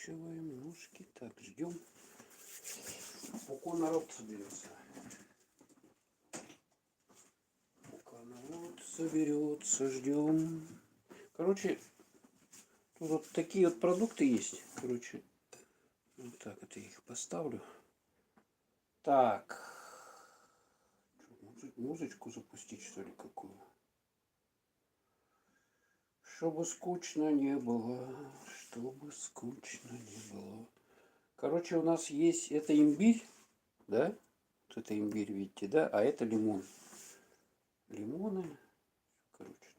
Закручиваем ножки. Так, ждем, пока народ соберется. Пока народ соберется, ждем. Короче, тут вот такие вот продукты есть. Короче, вот так вот я их поставлю. Так. Музычку запустить, что ли, какую? Чтобы скучно не было. Чтобы скучно не было. Короче, у нас есть... Это имбирь, да? Вот это имбирь, видите, да? А это лимон. Лимоны. Короче,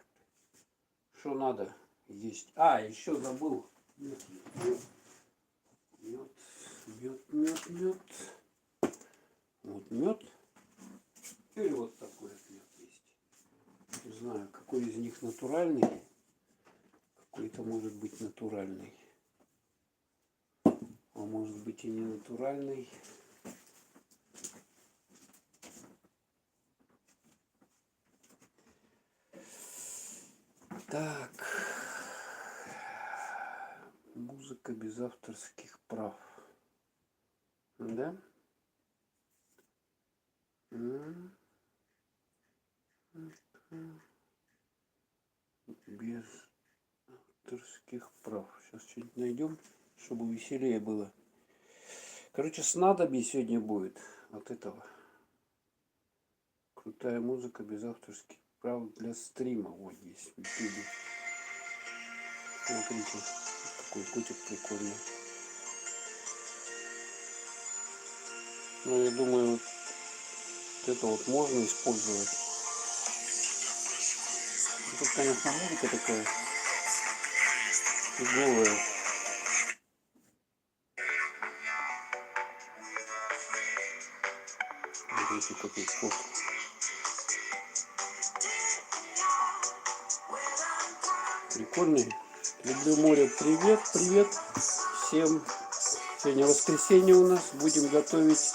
что надо есть? А, еще забыл. Мед. Вот мед. Или вот такой вот мед есть. Не знаю, какой из них натуральный. Какой-то может быть натуральный. А может быть и не натуральный. Так. Музыка без авторских прав. Да? Без авторских прав. Сейчас что-нибудь найдем, чтобы веселее было. Короче, снадобье сегодня будет от этого. Крутая музыка без авторских прав для стрима. Вот есть в YouTube. Смотрите, какой котик прикольный. Ну, я думаю, вот это вот можно использовать. Тут, конечно, музыка такая фиговая. Смотрите, какой кот. Прикольный. Люблю море. Привет, привет всем. Сегодня воскресенье у нас. Будем готовить,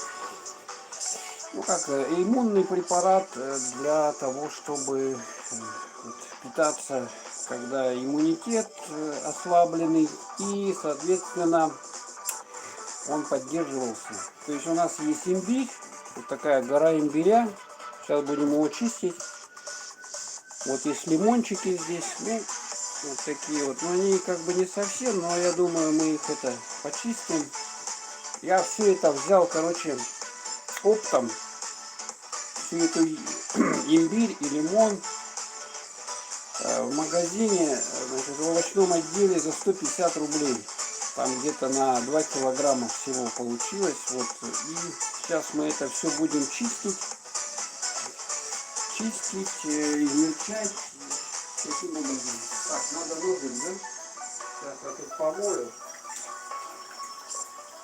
ну как, иммунный препарат для того, чтобы питаться, когда иммунитет ослабленный, и, соответственно, он поддерживался. То есть у нас есть имбирь, вот такая гора имбиря. Сейчас будем его чистить. Вот есть лимончики здесь, ну, вот такие вот. Но они как бы не совсем, но я думаю, мы их это почистим. Я все это взял, короче, оптом. Всю эту имбирь и лимон в магазине, значит, в овощном отделе за 150 рублей. Там где-то на 2 килограмма всего получилось. Вот. И сейчас мы это все будем чистить. Измельчать. Таким образом. Так, надо ножик, да? Сейчас я тут помою.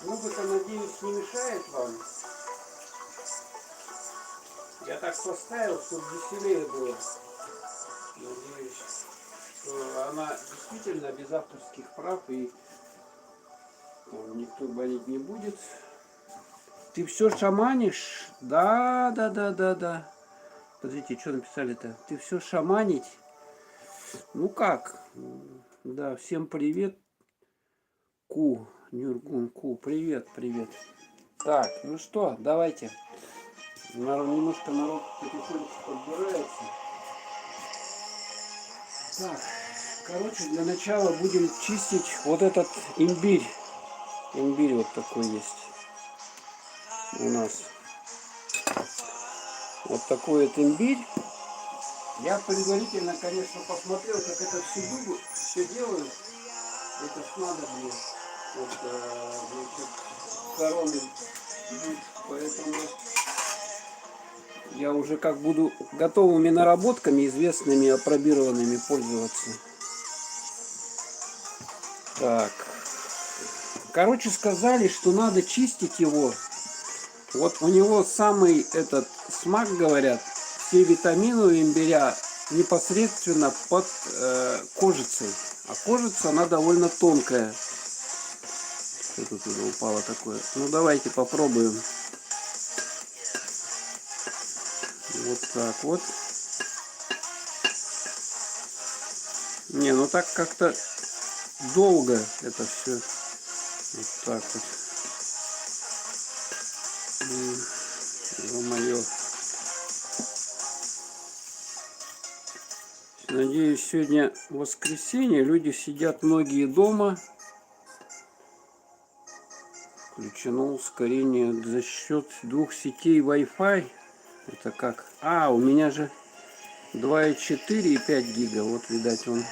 Музыка, надеюсь, не мешает вам. Я так поставил, чтобы веселее было. Надеюсь, что она действительно без авторских прав и никто болеть не будет. Ты все шаманишь? Да. Подождите, что написали-то? Ты все шаманить? Ну как? Да, всем привет. Нюргун, привет. Так, ну что, давайте. Немножко народ потихоньку подбирается. Так, короче, для начала будем чистить вот этот имбирь. Имбирь вот такой есть у нас. Вот такой вот имбирь. Я предварительно, конечно, посмотрел, как это все делают. Это снадобье. Вот, значит, короны. Поэтому я уже как буду готовыми наработками, известными, опробированными пользоваться. Так. Короче, сказали, что надо чистить его. Вот у него самый этот смак, говорят, все витамины у имбиря непосредственно под кожицей. А кожица, она довольно тонкая. Что тут уже упало такое? Ну, давайте попробуем. Вот так вот. Не, ну так как-то долго это все. Вот так вот. Ё-моё. Надеюсь, сегодня воскресенье, люди сидят многие дома. Включено ускорение за счет двух сетей Wi-Fi. Это как? А, у меня же 2,4 и 5 гига. Вот, видать, он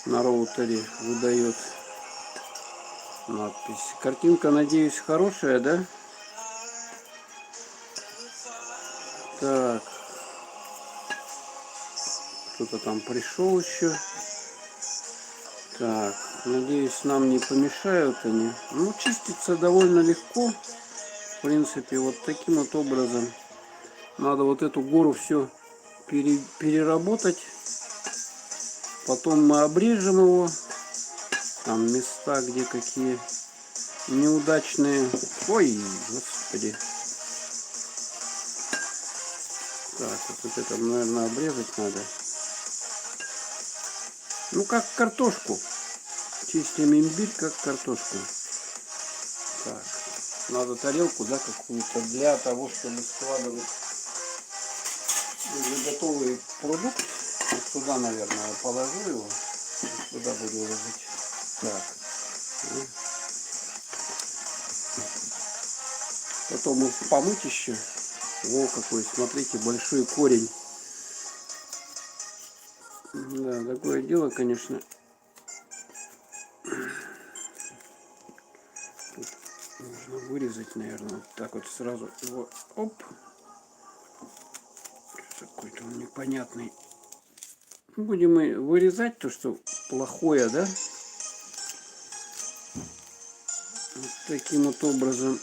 на роутере выдает надпись. Картинка, надеюсь, хорошая, да? Так. Кто-то там пришел еще. Так. Надеюсь, нам не помешают они. Ну, чистится довольно легко. В принципе, вот таким вот образом. Надо вот эту гору все переработать. Потом мы обрежем его. Там места, где какие неудачные. Ой, господи. Так, вот это, наверное, обрезать надо. Ну, как картошку. Чистим имбирь, как картошку. Так, надо тарелку, да, какую-то для того, чтобы складывать уже готовый продукт. Вот сюда, наверное, я положу его. Сюда буду ложить. Так. Потом их помыть еще. Во какой, смотрите, большой корень. Да, такое дело, конечно. Тут нужно вырезать, наверное, вот так вот сразу его. Оп. Какой-то он непонятный. Будем мы вырезать то, что плохое, да? Вот таким вот образом.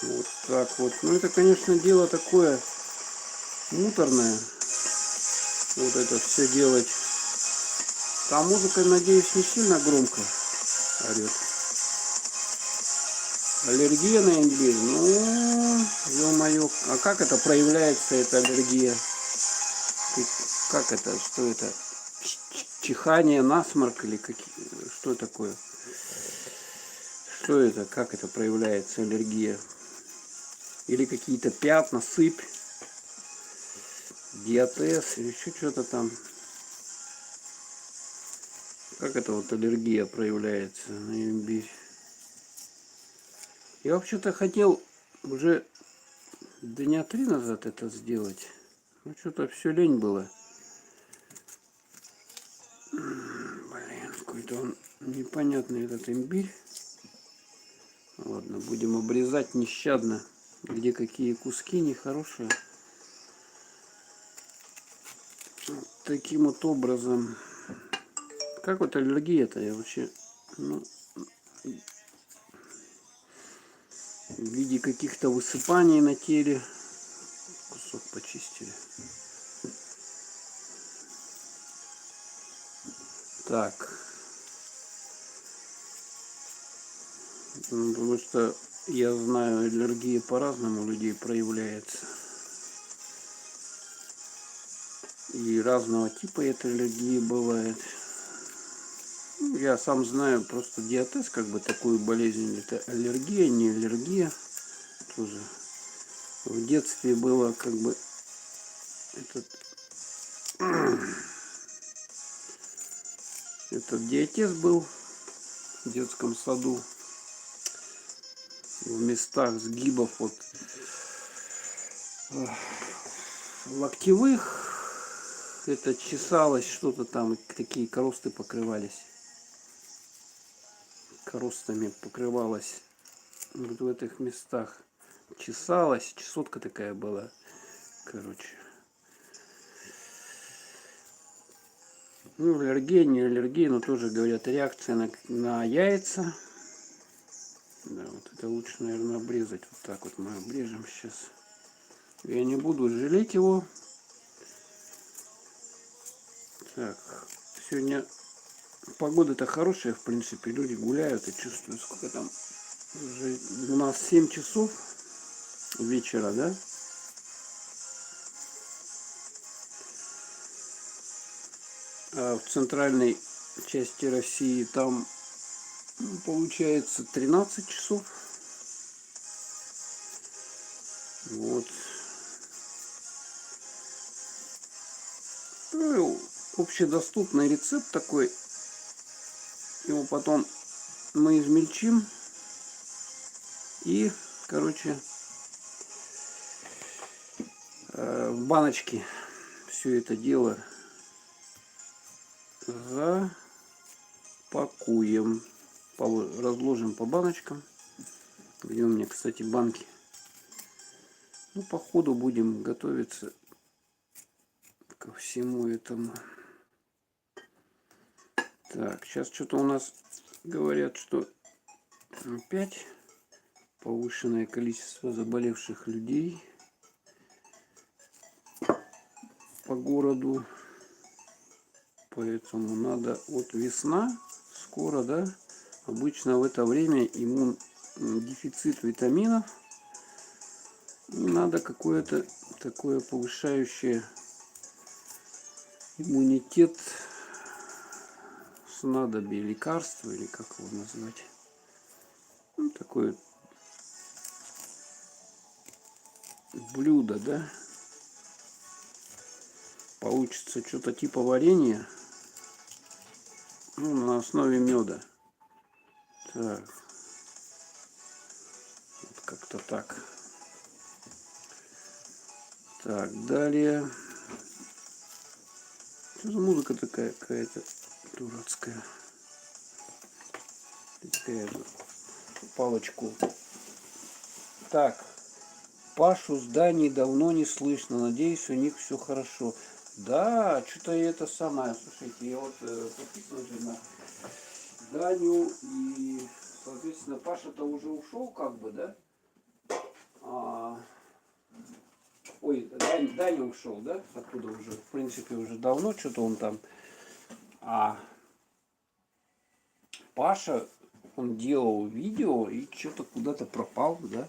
Вот так вот. Ну, это, конечно, дело такое муторное. Вот это все делать. Там музыка, надеюсь, не сильно громко орет. Аллергия на имбирь? Ну, ё-моё. А как это проявляется, эта аллергия? Как это? Что это? Чихание, насморк или какие? Что такое? Что это? Как это проявляется, аллергия? Или какие-то пятна, сыпь, диатез, или еще что-то там. Как это вот аллергия проявляется на имбирь? Я вообще-то хотел уже дня 3 назад это сделать. Ну, что-то все лень было. Блин, какой-то он непонятный, этот имбирь. Ладно, будем обрезать нещадно. Где какие куски нехорошие. Вот таким вот образом. Как вот аллергия-то? Я вообще... Ну, в виде каких-то высыпаний на теле. Кусок почистили. Так. Потому что я знаю, аллергия по-разному у людей проявляется. И разного типа эта аллергия бывает. Я сам знаю просто диатез, как бы такую болезнь. Это аллергия, не аллергия. Тоже в детстве было как бы этот диатез был в детском саду. В местах сгибов вот локтевых. Это чесалось что-то там, такие коросты покрывались. Коростами покрывалось вот в этих местах. Чесалась, чесотка такая была. Короче. Ну, аллергия, не аллергия, но тоже говорят, реакция на яйца. Да, вот это лучше, наверное, обрезать. Вот так вот мы обрежем сейчас. Я не буду жалеть его. Так, сегодня погода-то хорошая, в принципе, люди гуляют и чувствуют, сколько там уже у нас 7 часов вечера, да? А в центральной части России там получается 13 часов. Вот. Ну, общедоступный рецепт такой. Его потом мы измельчим и, короче, в баночке все это дело запакуем, разложим по баночкам. Где у меня, кстати, банки. Ну, по ходу будем готовиться ко всему этому. Так, сейчас что-то у нас говорят, что опять повышенное количество заболевших людей по городу. Поэтому надо, вот весна скоро, да, обычно в это время дефицит витаминов. И надо какое-то такое повышающее иммунитет снадобье, лекарство, или как его назвать. Ну, такое блюдо, да. Получится что-то типа варенья, ну, на основе меда. Так. Вот как-то так. Так, далее. Что за музыка такая какая-то дурацкая? Такая палочку. Так. Пашу с Даней давно не слышно. Надеюсь, у них все хорошо. Да, что-то это самое. Слушайте, я вот подписан же на Даню, и, соответственно, Паша-то уже ушел, как бы, да? Ой, Даня ушел, да? Оттуда уже, в принципе, уже давно что-то он там. А Паша, он делал видео и что-то куда-то пропал, да?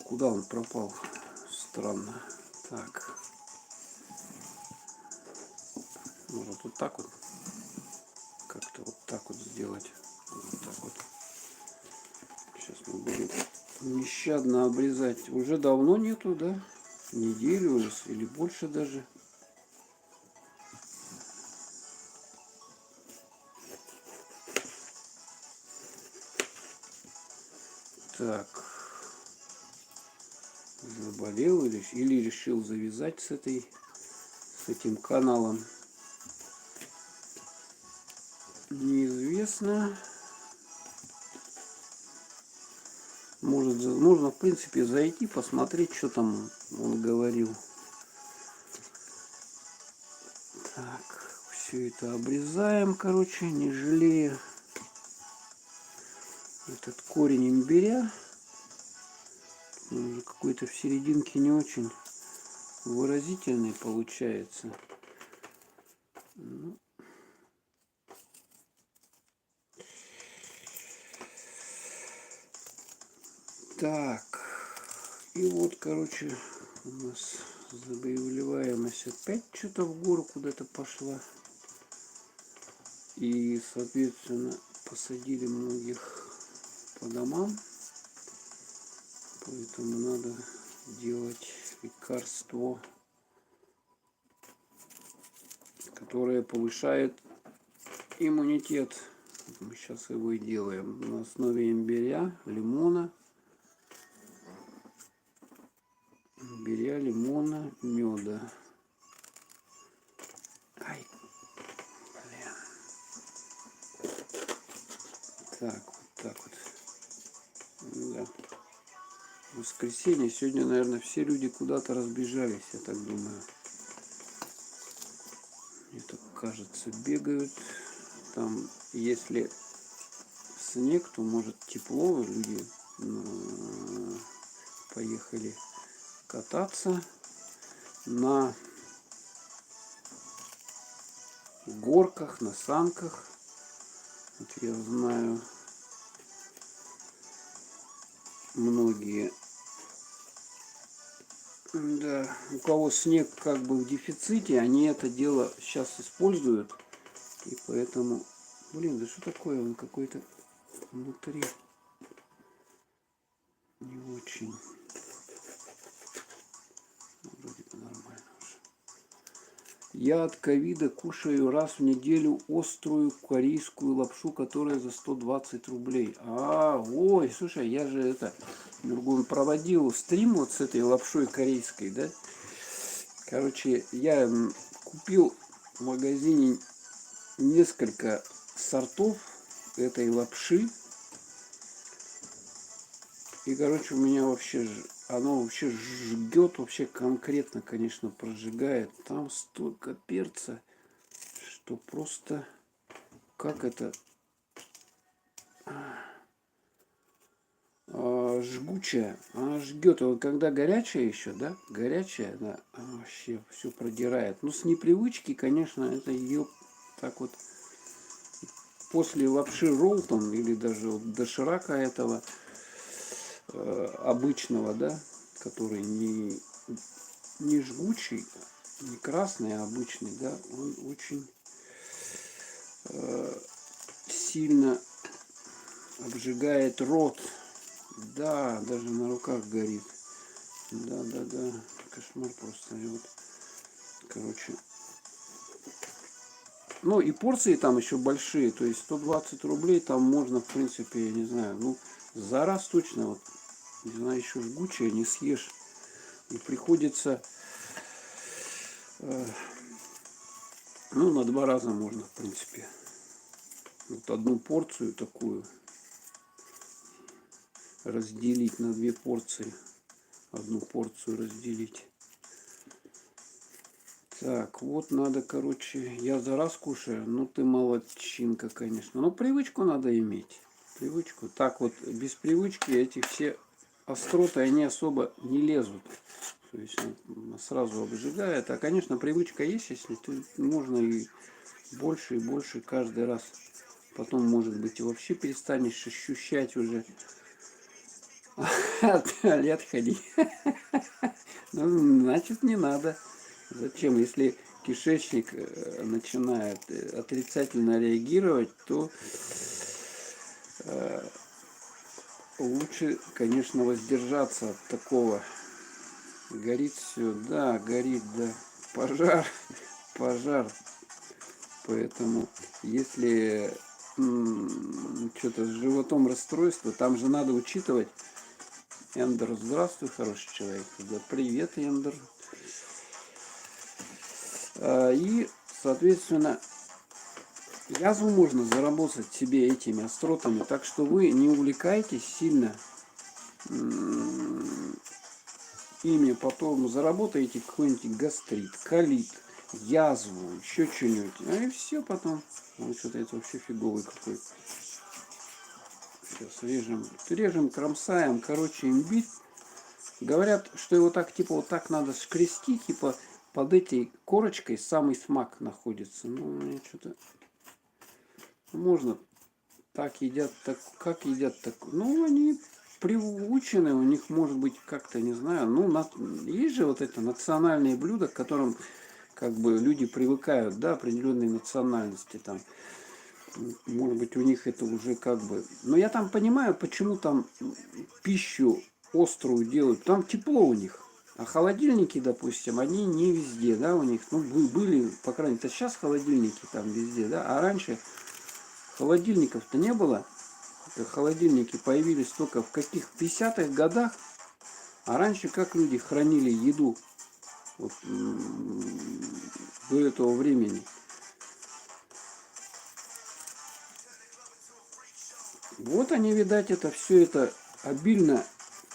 Куда он пропал? Странно. Так. Может вот так вот. Как-то вот так вот сделать. Вот так вот. Сейчас мы будем нещадно обрезать. Уже давно нету, да? Неделю или больше даже. Так. Заболел или решил завязать с этим каналом. Неизвестно. Можно, в принципе, зайти, посмотреть, что там он говорил. Так, все это обрезаем, короче, не жалея. Этот корень имбиря. Он уже какой-то в серединке не очень выразительный получается. Ну. Так, и вот, короче, у нас заболеваемость опять что-то в гору куда-то пошла. И, соответственно, посадили многих по домам. Поэтому надо делать лекарство, которое повышает иммунитет. Мы сейчас его и делаем на основе имбиря, лимона, меда. Ай, блин. Так вот. Да. Воскресенье. Сегодня, наверное, все люди куда-то разбежались, я так думаю. Мне так кажется, бегают. Там, если снег, то может тепло, люди поехали кататься на горках, на санках. Вот я знаю, многие Да, у кого снег как бы в дефиците, они это дело сейчас используют. И поэтому, блин, да что такое, он какой-то внутри не очень. Вроде бы нормально уже. Я от ковида кушаю раз в неделю острую корейскую лапшу, которая за 120 рублей. Ой, слушай, я же это, Нургун, проводил стрим вот с этой лапшой корейской, да? Короче, я купил в магазине несколько сортов этой лапши. И, короче, у меня вообще, оно вообще жгет, вообще конкретно, конечно, прожигает. Там столько перца, что просто, как это, жгучая. Она жгет. Вот когда горячая еще, да, горячая, да, она вообще все продирает. Ну, с непривычки, конечно, это ее так вот после лапши роллтон или даже вот доширака этого обычного, да, который не жгучий, не красный, а обычный, да, он очень сильно обжигает рот. Да, даже на руках горит. Да. Кошмар просто. И вот, короче. Ну и порции там еще большие. То есть 120 рублей там можно, в принципе, я не знаю, ну, за раз точно, вот, не знаю, еще жгучее не съешь. И приходится, ну, на 2 раза можно, в принципе. Вот одну порцию такую разделить на 2 порции. Одну порцию разделить. Так, вот надо, короче, я за раз кушаю. Ну, ты молодчинка, конечно. Но привычку надо иметь. Привычку. Так вот, без привычки эти все остроты, они особо не лезут. То есть он сразу обжигает. А, конечно, привычка есть, если ты можно и больше каждый раз. Потом, может быть, и вообще перестанешь ощущать уже. В туалет ходить. Ну, значит, не надо. Зачем? Если кишечник начинает отрицательно реагировать, то лучше, конечно, воздержаться от такого. Горит все, да, горит, да. Пожар. Поэтому, если что-то с животом расстройство, там же надо учитывать. Эндер, здравствуй, хороший человек. Да, привет, Эндер. И, соответственно, язву можно заработать себе этими остротами. Так что вы не увлекайтесь сильно ими. Потом заработаете какой-нибудь гастрит, колит, язву, еще что-нибудь. И все потом. Вот что-то это вообще фиговый какой. Сейчас режем, кромсаем. Короче, имбирь. Говорят, что его так, типа, вот так надо скрести, типа, под этой корочкой самый смак находится. Ну, мне что-то... Можно так едят, так как едят, так... Ну, они приучены, у них может быть как-то, не знаю, ну, есть же вот это национальные блюда, к которым как бы люди привыкают, да, определенной национальности там. Может быть, у них это уже как бы... Но я там понимаю, почему там пищу острую делают. Там тепло у них. А холодильники, допустим, они не везде, да, у них. Ну, были, по крайней мере, сейчас холодильники там везде, да. А раньше холодильников-то не было. Холодильники появились только в каких 50-х годах. А раньше как люди хранили еду вот, до этого времени? Вот они, видать, это все это обильно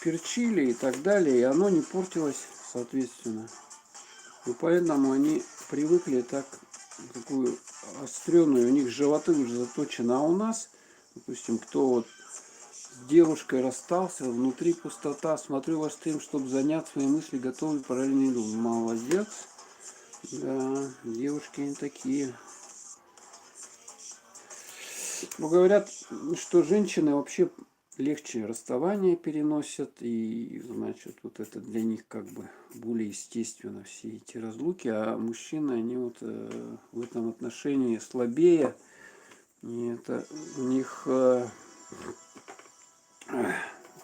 перчили и так далее, и оно не портилось, соответственно. И поэтому они привыкли так, такую остренную, у них животы уже заточены. А у нас, допустим, кто вот с девушкой расстался, внутри пустота, смотрю ваш стрим, чтобы занять свои мысли, готовы параллельно иду. Молодец. Да, девушки не такие. Ну, говорят, что женщины вообще легче расставание переносят, и, значит, вот это для них как бы более естественно, все эти разлуки, а мужчины, они вот в этом отношении слабее, и это у них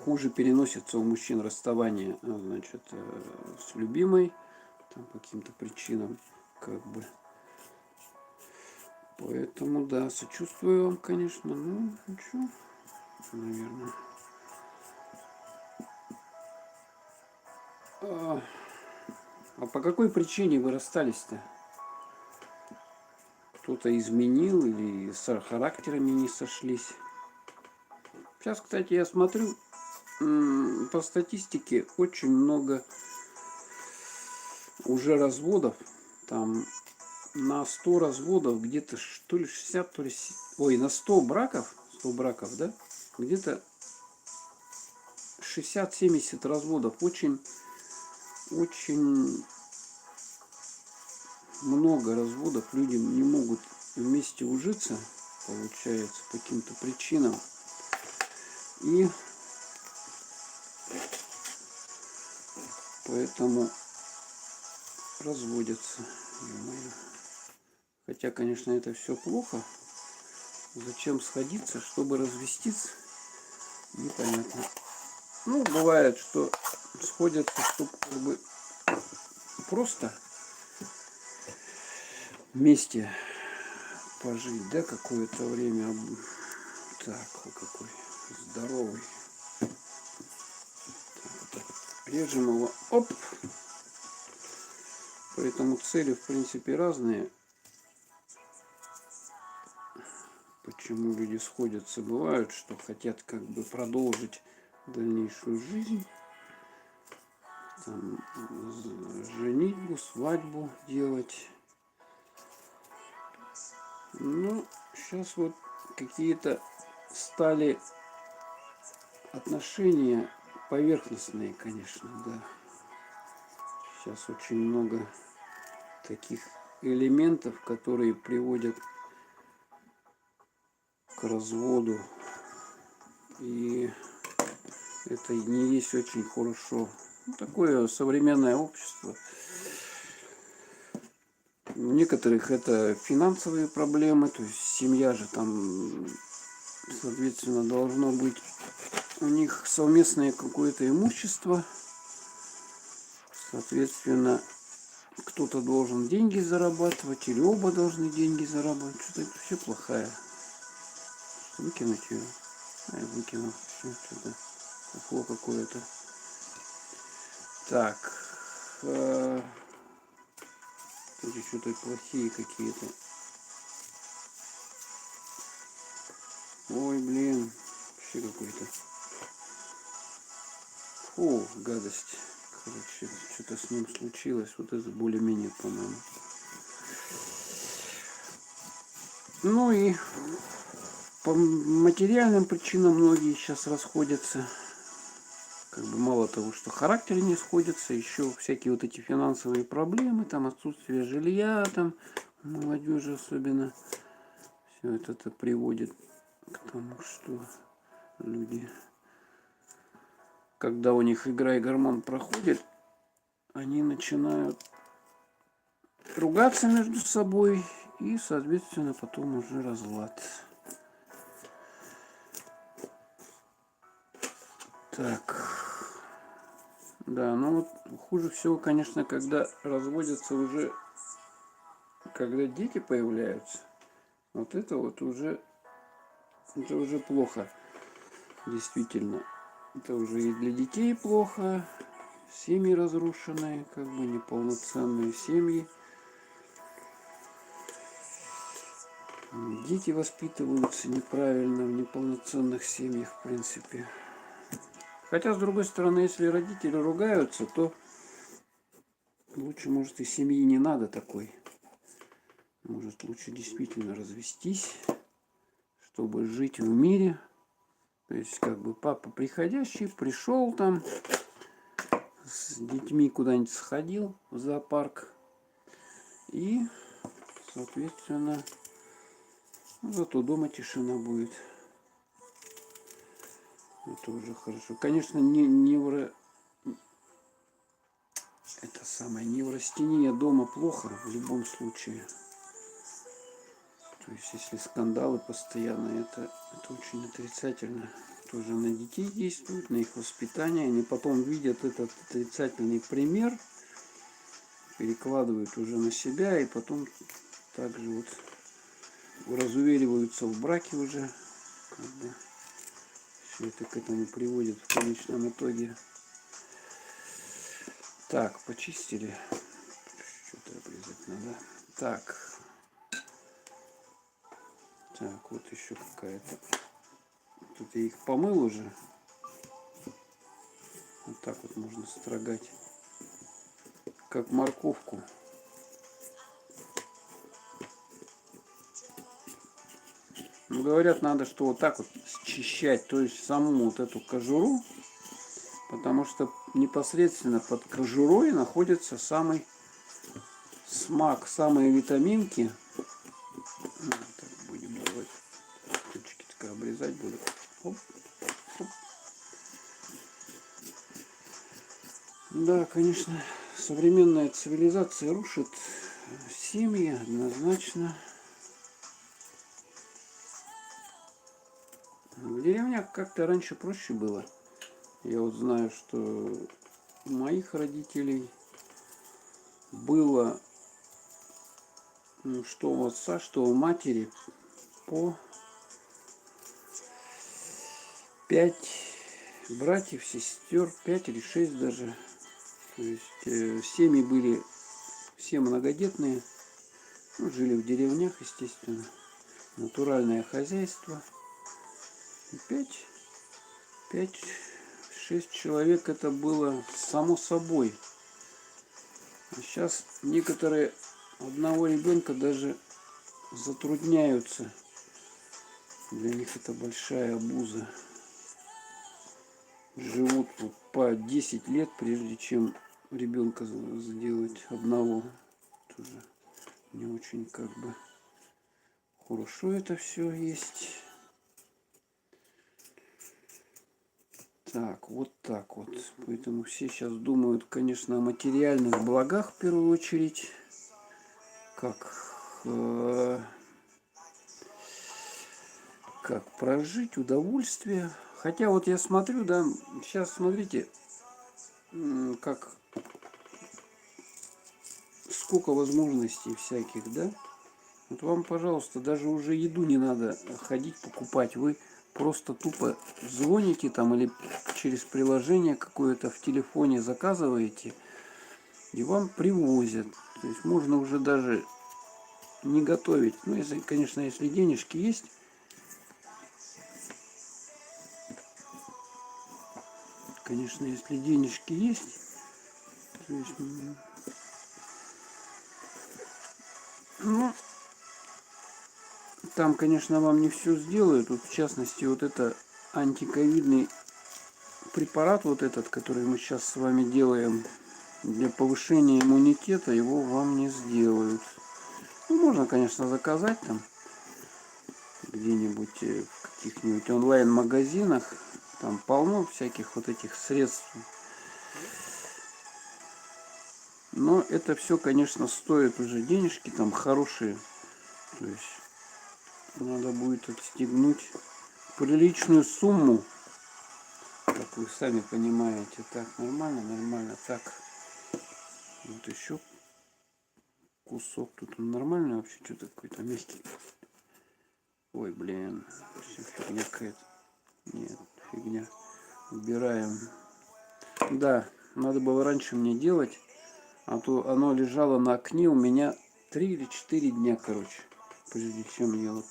хуже переносится у мужчин расставание, значит, с любимой, там, по каким-то причинам, как бы. Поэтому, да, сочувствую вам, конечно, ну, ничего, наверное. А по какой причине вы расстались-то? Кто-то изменил или с характерами не сошлись? Сейчас, кстати, я смотрю, по статистике очень много уже разводов. Там на 100 разводов где-то то ли 60, то ли... Ой, на 100 браков, да? Где-то 60-70 разводов. Очень, очень много разводов. Люди не могут вместе ужиться, получается, по каким-то причинам. И поэтому разводятся. Хотя, конечно, это все плохо. Зачем сходиться, чтобы развестись, непонятно. Ну, бывает, что сходятся, чтобы как бы просто вместе пожить, да, какое-то время. Так, вот какой здоровый. Так, режем его. Оп! Поэтому цели, в принципе, разные. Почему люди сходятся? Бывают, что хотят как бы продолжить дальнейшую жизнь. Там, женитьбу, свадьбу делать. Ну, сейчас вот какие-то стали отношения поверхностные, конечно, да. Сейчас очень много таких элементов, которые приводят к разводу. И это не есть очень хорошо. Ну, такое современное общество. У некоторых это финансовые проблемы, то есть семья же там, соответственно, должно быть у них совместное какое-то имущество. Соответственно, кто-то должен деньги зарабатывать, или оба должны деньги зарабатывать. Что-то это вообще плохая. Выкинуть ее. А, я выкинул. Что-то фуфло какое-то. Так. Тут что-то плохие какие-то. Ой, блин. Вообще какой-то. Фу, гадость. Короче, что-то с ним случилось. Вот это более-менее, по-моему. Ну и по материальным причинам многие сейчас расходятся. Как бы мало того, что характеры не сходятся, еще всякие вот эти финансовые проблемы, там отсутствие жилья, там молодежи особенно. Все это приводит к тому, что люди, когда у них игра и гормон проходит, они начинают ругаться между собой и, соответственно, потом уже разлад. Так, да, ну вот хуже всего, конечно, когда разводятся уже, когда дети появляются. Вот это уже плохо, действительно. Это уже и для детей плохо, семьи разрушенные, как бы неполноценные семьи. Дети воспитываются неправильно в неполноценных семьях, в принципе. Хотя, с другой стороны, если родители ругаются, то лучше, может, и семьи не надо такой. Может, лучше действительно развестись, чтобы жить в мире. То есть, как бы папа приходящий, пришел там, с детьми куда-нибудь сходил в зоопарк. И, соответственно, зато дома тишина будет. Это уже хорошо. Конечно, не это самое неврастения дома плохо в любом случае. То есть, если скандалы постоянно, это очень отрицательно. Тоже на детей действует, на их воспитание. Они потом видят этот отрицательный пример, перекладывают уже на себя, и потом также вот разувериваются в браке уже. Как бы все это к этому приводит в конечном итоге. Так, почистили. Что-то обрезать надо. Так. Так, вот еще какая-то. Тут я их помыл уже. Вот так вот можно строгать. Как морковку. Ну, говорят, надо, что вот так вот счищать, то есть саму вот эту кожуру, потому что непосредственно под кожурой находится самый смак, самые витаминки. Так, будем давать. Точки так обрезать буду. Оп, оп. Да, конечно, современная цивилизация рушит семьи однозначно. В деревнях как-то раньше проще было. Я вот знаю, что у моих родителей было, что у отца, что у матери, по 5 братьев, сестер, 5 или 6 даже. То есть семьи были все многодетные, ну, жили в деревнях, естественно, натуральное хозяйство. 5-6 человек это было само собой. А сейчас некоторые одного ребенка даже затрудняются. Для них это большая обуза. Живут вот по 10 лет, прежде чем ребенка сделать одного. Тоже не очень как бы хорошо это все есть. Так, вот так вот. Поэтому все сейчас думают, конечно, о материальных благах в первую очередь. Как прожить, удовольствие. Хотя вот я смотрю, да, сейчас смотрите, как сколько возможностей всяких, да. Вот вам, пожалуйста, даже уже еду не надо ходить покупать. Вы просто тупо звоните там или через приложение какое-то в телефоне заказываете, и вам привозят. То есть можно уже даже не готовить. Ну, если, конечно, если денежки есть. Конечно, если денежки есть. То есть, ну, там, конечно, вам не все сделают. Вот, в частности, вот это антиковидный препарат, вот этот, который мы сейчас с вами делаем для повышения иммунитета, его вам не сделают. Ну, можно, конечно, заказать там где-нибудь в каких-нибудь онлайн-магазинах. Там полно всяких вот этих средств. Но это все, конечно, стоит уже денежки там хорошие. То есть надо будет отстегнуть приличную сумму. Как вы сами понимаете. Так, нормально, нормально. Так, вот еще кусок. Тут он нормальный вообще, что-то какой-то мягкий. Ой, блин, все фигня какая-то. Нет, фигня. Убираем. Да, надо было раньше мне делать, а то оно лежало на окне у меня 3 или 4 дня, короче. Прежде чем я вот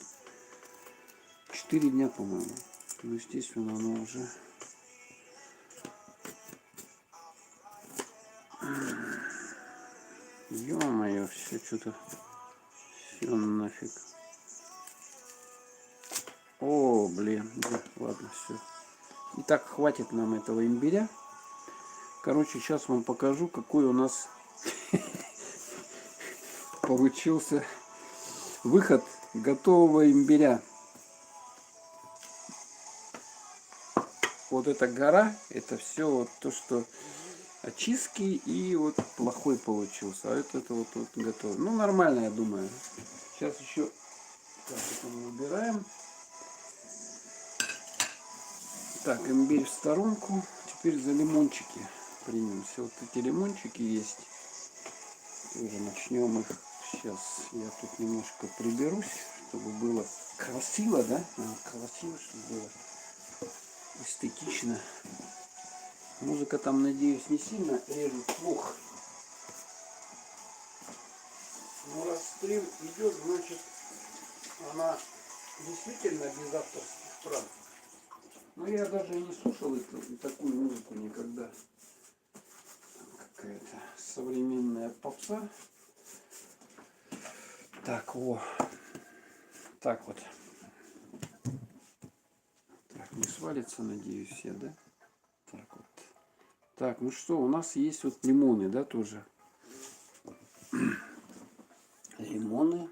4 дня, по-моему. Ну, естественно, оно уже... Ё-моё, все что-то... Все нафиг. О, блин, да, ладно, все. Итак, хватит нам этого имбиря. Короче, сейчас вам покажу, какой у нас получился выход готового имбиря. вот эта гора, это все вот то, что очистки, и вот плохой получился. А это вот готово. Ну, нормально, я думаю. Сейчас еще так, это мы убираем. Так, имбирь в сторонку. Теперь за лимончики примемся. Вот эти лимончики есть. Тоже начнем их. Сейчас я тут немножко приберусь, чтобы было красиво, да? Красиво, чтобы было эстетично. Музыка там, надеюсь, не сильно режет слух. Но раз стрим идет, значит, она действительно без авторских прав. Но я даже не слушал такую музыку никогда. Какая-то современная попса. Так, так вот. Так, не свалится, надеюсь, все, да? Так вот. Так, ну что, у нас есть вот лимоны, да, тоже. Лимоны.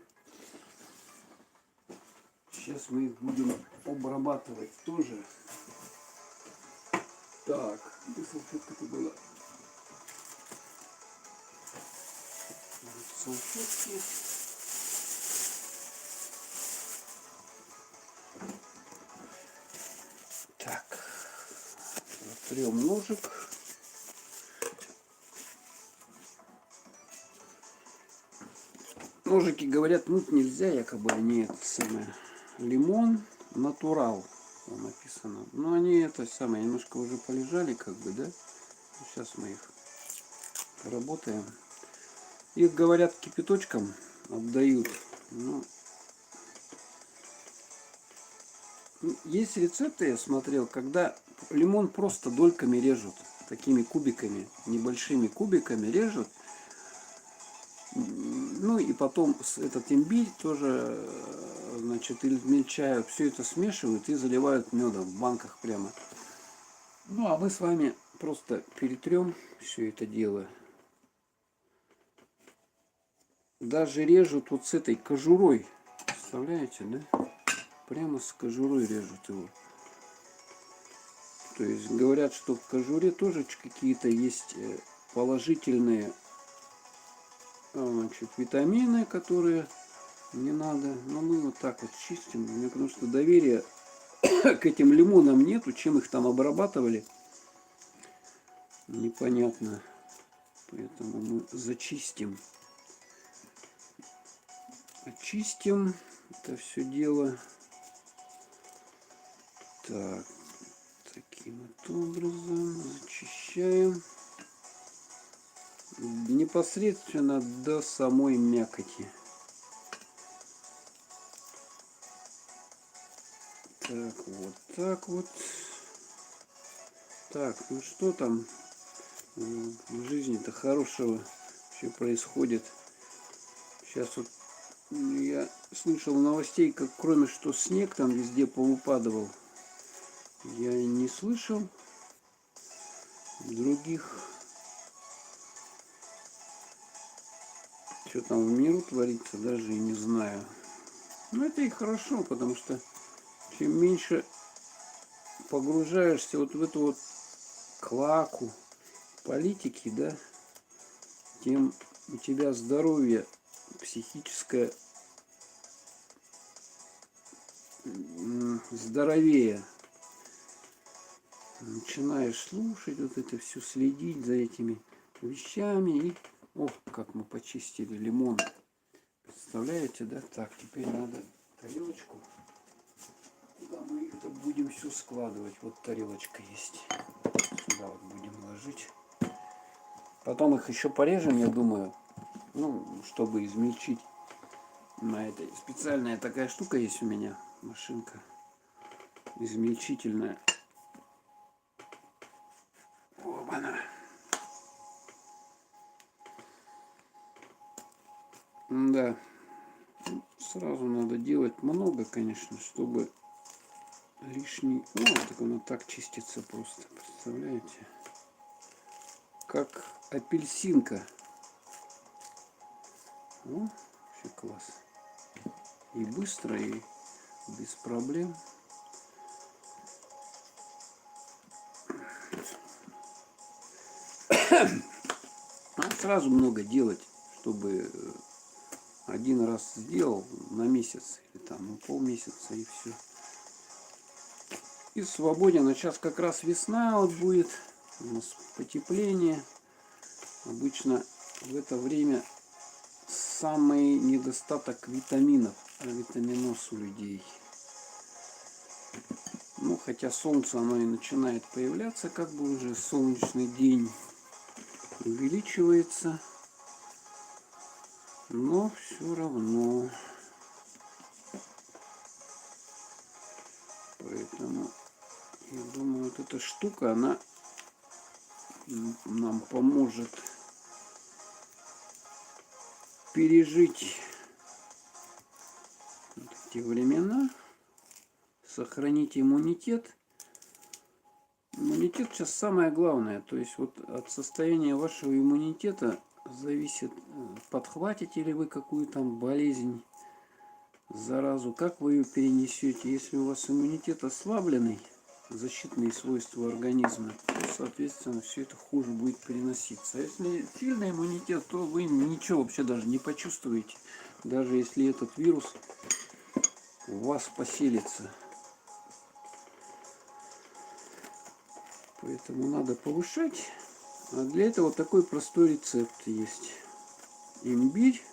Сейчас мы их будем обрабатывать тоже. Так, где салфетка-то была? Салфетки. Так, трем ножик. Ножики, говорят, мыть нельзя, якобы они это самое. Лимон натурал написано. Но они это самое немножко уже полежали, как бы, да? Сейчас мы их работаем. Их, говорят, кипяточком отдают. Ну, есть рецепты, я смотрел, когда лимон просто дольками режут, такими кубиками, небольшими кубиками режут. Ну и потом этот имбирь тоже, значит, измельчают, все это смешивают и заливают медом в банках прямо. Ну а мы с вами просто перетрем все это дело. Даже режут вот с этой кожурой, представляете, да? Прямо с кожурой режут его. То есть говорят, что в кожуре тоже какие-то есть положительные, значит, витамины, которые не надо. Но мы вот так вот чистим. Мне потому что доверия к этим лимонам нету. Чем их там обрабатывали, непонятно. Поэтому мы зачистим. Очистим это все дело. Так, таким вот образом зачищаем непосредственно до самой мякоти. Так, вот так вот. Так, ну что там в жизни-то хорошего все происходит. Сейчас вот я слышал новостей, как кроме что снег там везде повыпадывал. Я не слышал других. Что там в миру творится, даже и не знаю. Но это и хорошо, потому что чем меньше погружаешься вот в эту вот клаку политики, да, тем у тебя здоровье психическое здоровее. Начинаешь слушать вот это все, следить за этими вещами. И, ох, как мы почистили лимон. Представляете, да? Так, теперь надо тарелочку. Куда мы их-то будем все складывать? Вот тарелочка есть. Сюда вот будем ложить. Потом их еще порежем, я думаю. Ну, чтобы измельчить. На этой специальная такая штука есть у меня. Машинка измельчительная. Оба-на. Да. Сразу надо делать много, конечно, чтобы лишний... О, так оно так чистится просто. Представляете? Как апельсинка. О, вообще класс. И быстро, и без проблем. сразу много делать, чтобы один раз сделал на месяц или там на полмесяца и все. И свободен. А сейчас как раз весна вот будет, у нас потепление. Обычно в это время самый недостаток витаминов, витаминоз у людей. Ну, хотя солнце оно и начинает появляться, как бы уже солнечный день увеличивается, но все равно. Поэтому я думаю, вот эта штука, она нам поможет пережить вот эти времена, сохранить иммунитет. Иммунитет сейчас самое главное. То есть вот от состояния вашего иммунитета зависит, подхватите ли вы какую там болезнь, заразу, как вы ее перенесете. Если у вас иммунитет ослабленный, защитные свойства организма, то, соответственно, все это хуже будет переноситься. А если сильный иммунитет, то вы ничего вообще даже не почувствуете, даже если этот вирус у вас поселится. Поэтому надо повышать. А для этого такой простой рецепт есть. Имбирь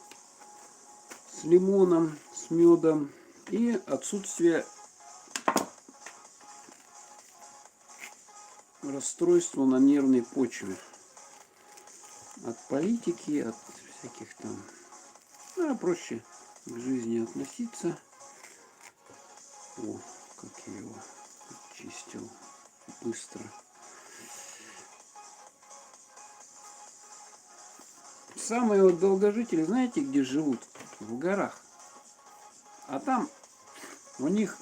с лимоном, с медом и отсутствие расстройства на нервной почве. От политики, от всяких там... Ну, проще к жизни относиться. О, как я его чистил быстро. Самые вот долгожители, знаете, где живут? В горах. А там у них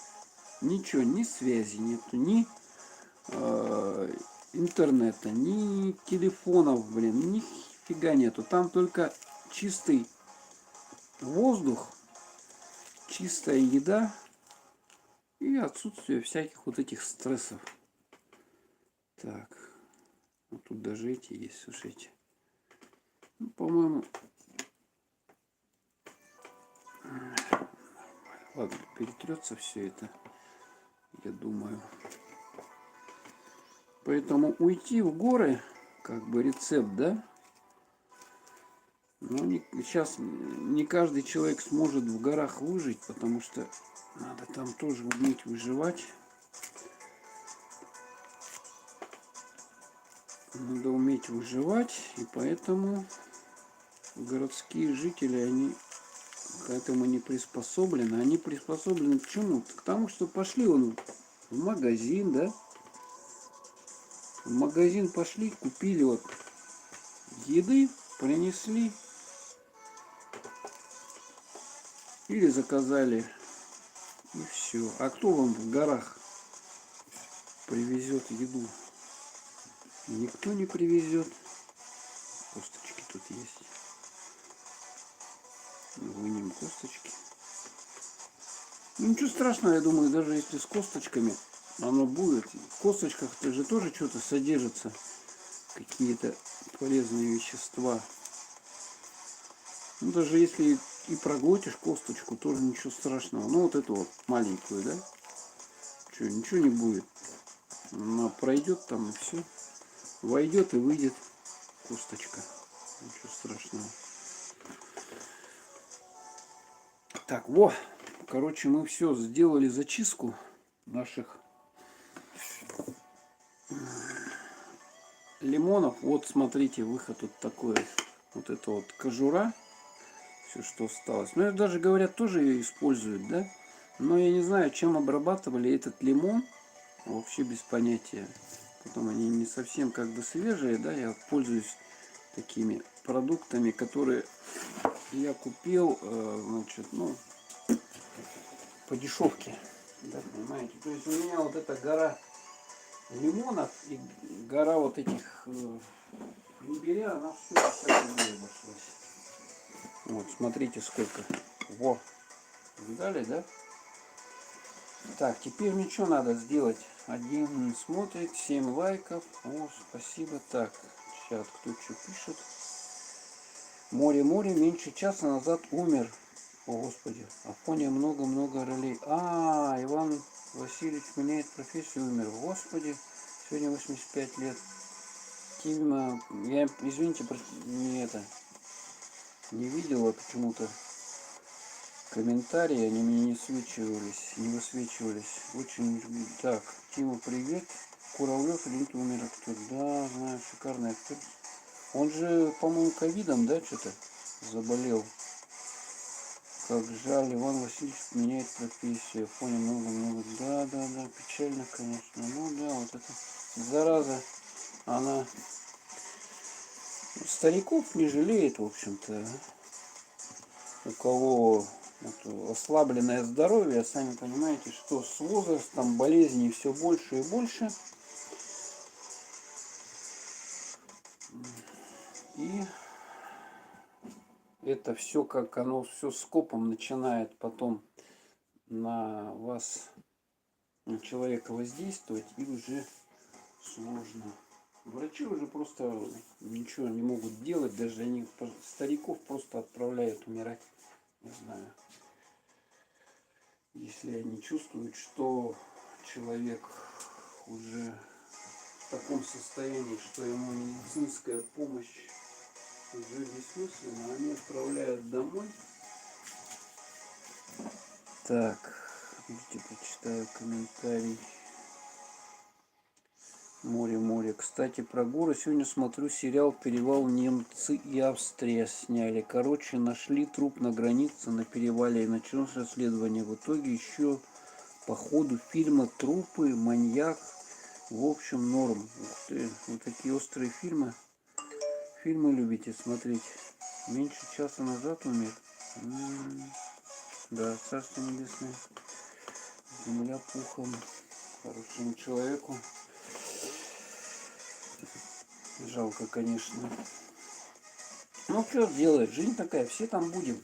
ничего, ни связи нету, ни интернета, ни телефонов, блин, ни фига нету. Там только чистый воздух, чистая еда и отсутствие всяких вот этих стрессов. Так, вот тут даже эти есть, слушайте. Ну, по-моему, ладно, перетрется все это, я думаю. Поэтому уйти в горы, как бы рецепт, да? Но сейчас не каждый человек сможет в горах выжить, потому что надо там тоже уметь выживать. Надо уметь выживать, и поэтому городские жители, они к этому не приспособлены. Они приспособлены к чему? К тому, что пошли он в магазин, да? В магазин пошли, купили вот еды, принесли. Или заказали, и все. А кто вам в горах привезет еду? Никто не привезет. Косточки тут есть. Вынем косточки. Ну, ничего страшного, я думаю, даже если с косточками оно будет. В косточках-то же тоже что-то содержится. Какие-то полезные вещества. Ну, даже если и проглотишь косточку, тоже ничего страшного. Ну, вот эту вот маленькую, да? Что, ничего не будет. Она пройдет там и все. Войдет и выйдет косточка. Ничего страшного. Так, во. Короче, мы все сделали зачистку наших лимонов. Вот, смотрите, выход вот такой. Вот это вот кожура. Все, что осталось. Ну, это даже, говорят, тоже ее используют, да? Но я не знаю, чем обрабатывали этот лимон. Вообще без понятия. Потом они не совсем как бы свежие, да? Я пользуюсь такими продуктами, которые я купил, значит, ну, по дешевке. Да, понимаете? То есть у меня вот эта гора лимонов и гора вот этих имбиря, она все 50 рублей обошлась. Вот, смотрите сколько. Во. Видали, да? Так, теперь мне что надо сделать? 1 смотрит, 7 лайков. О, спасибо. Так, сейчас кто что пишет. Море, меньше часа назад умер. О, Господи, Афония много-много ролей. Иван Васильевич меняет профессию, умер. Господи, сегодня 85 лет. Тима, я, извините, не видела почему-то комментарии, они мне не высвечивались. Очень, так, Тима, привет. Куравлев или умер актер? Да, знаю, шикарный актер. Он же, по-моему, ковидом, да, что-то заболел. Как жаль, Иван Васильевич меняет профессию. Понял, много. Да, печально, конечно. Ну да, вот эта зараза, она стариков не жалеет, в общем-то. У кого вот, ослабленное здоровье, сами понимаете, что с возрастом болезней все больше и больше. И это все, как оно все скопом начинает потом на вас, на человека воздействовать, и уже сложно. Врачи уже просто ничего не могут делать, даже они стариков просто отправляют умирать, не знаю. Если они чувствуют, что человек уже в таком состоянии, что ему медицинская помощь уже бессмысленно, они отправляют домой. Так, видите, почитаю комментарий. Море. Кстати, про горы сегодня смотрю сериал «Перевал». Немцы и Австрия сняли. Короче, нашли труп на границе на перевале и началось расследование. В итоге еще по ходу фильма трупы, маньяк. В общем, норм. Ух ты, вот такие острые фильмы. Фильмы любите смотреть. Меньше часа назад умер. Да, царство небесное. Земля пухом. Хорошему человеку. Жалко, конечно. Ну, что делать? Жизнь такая, все там будем.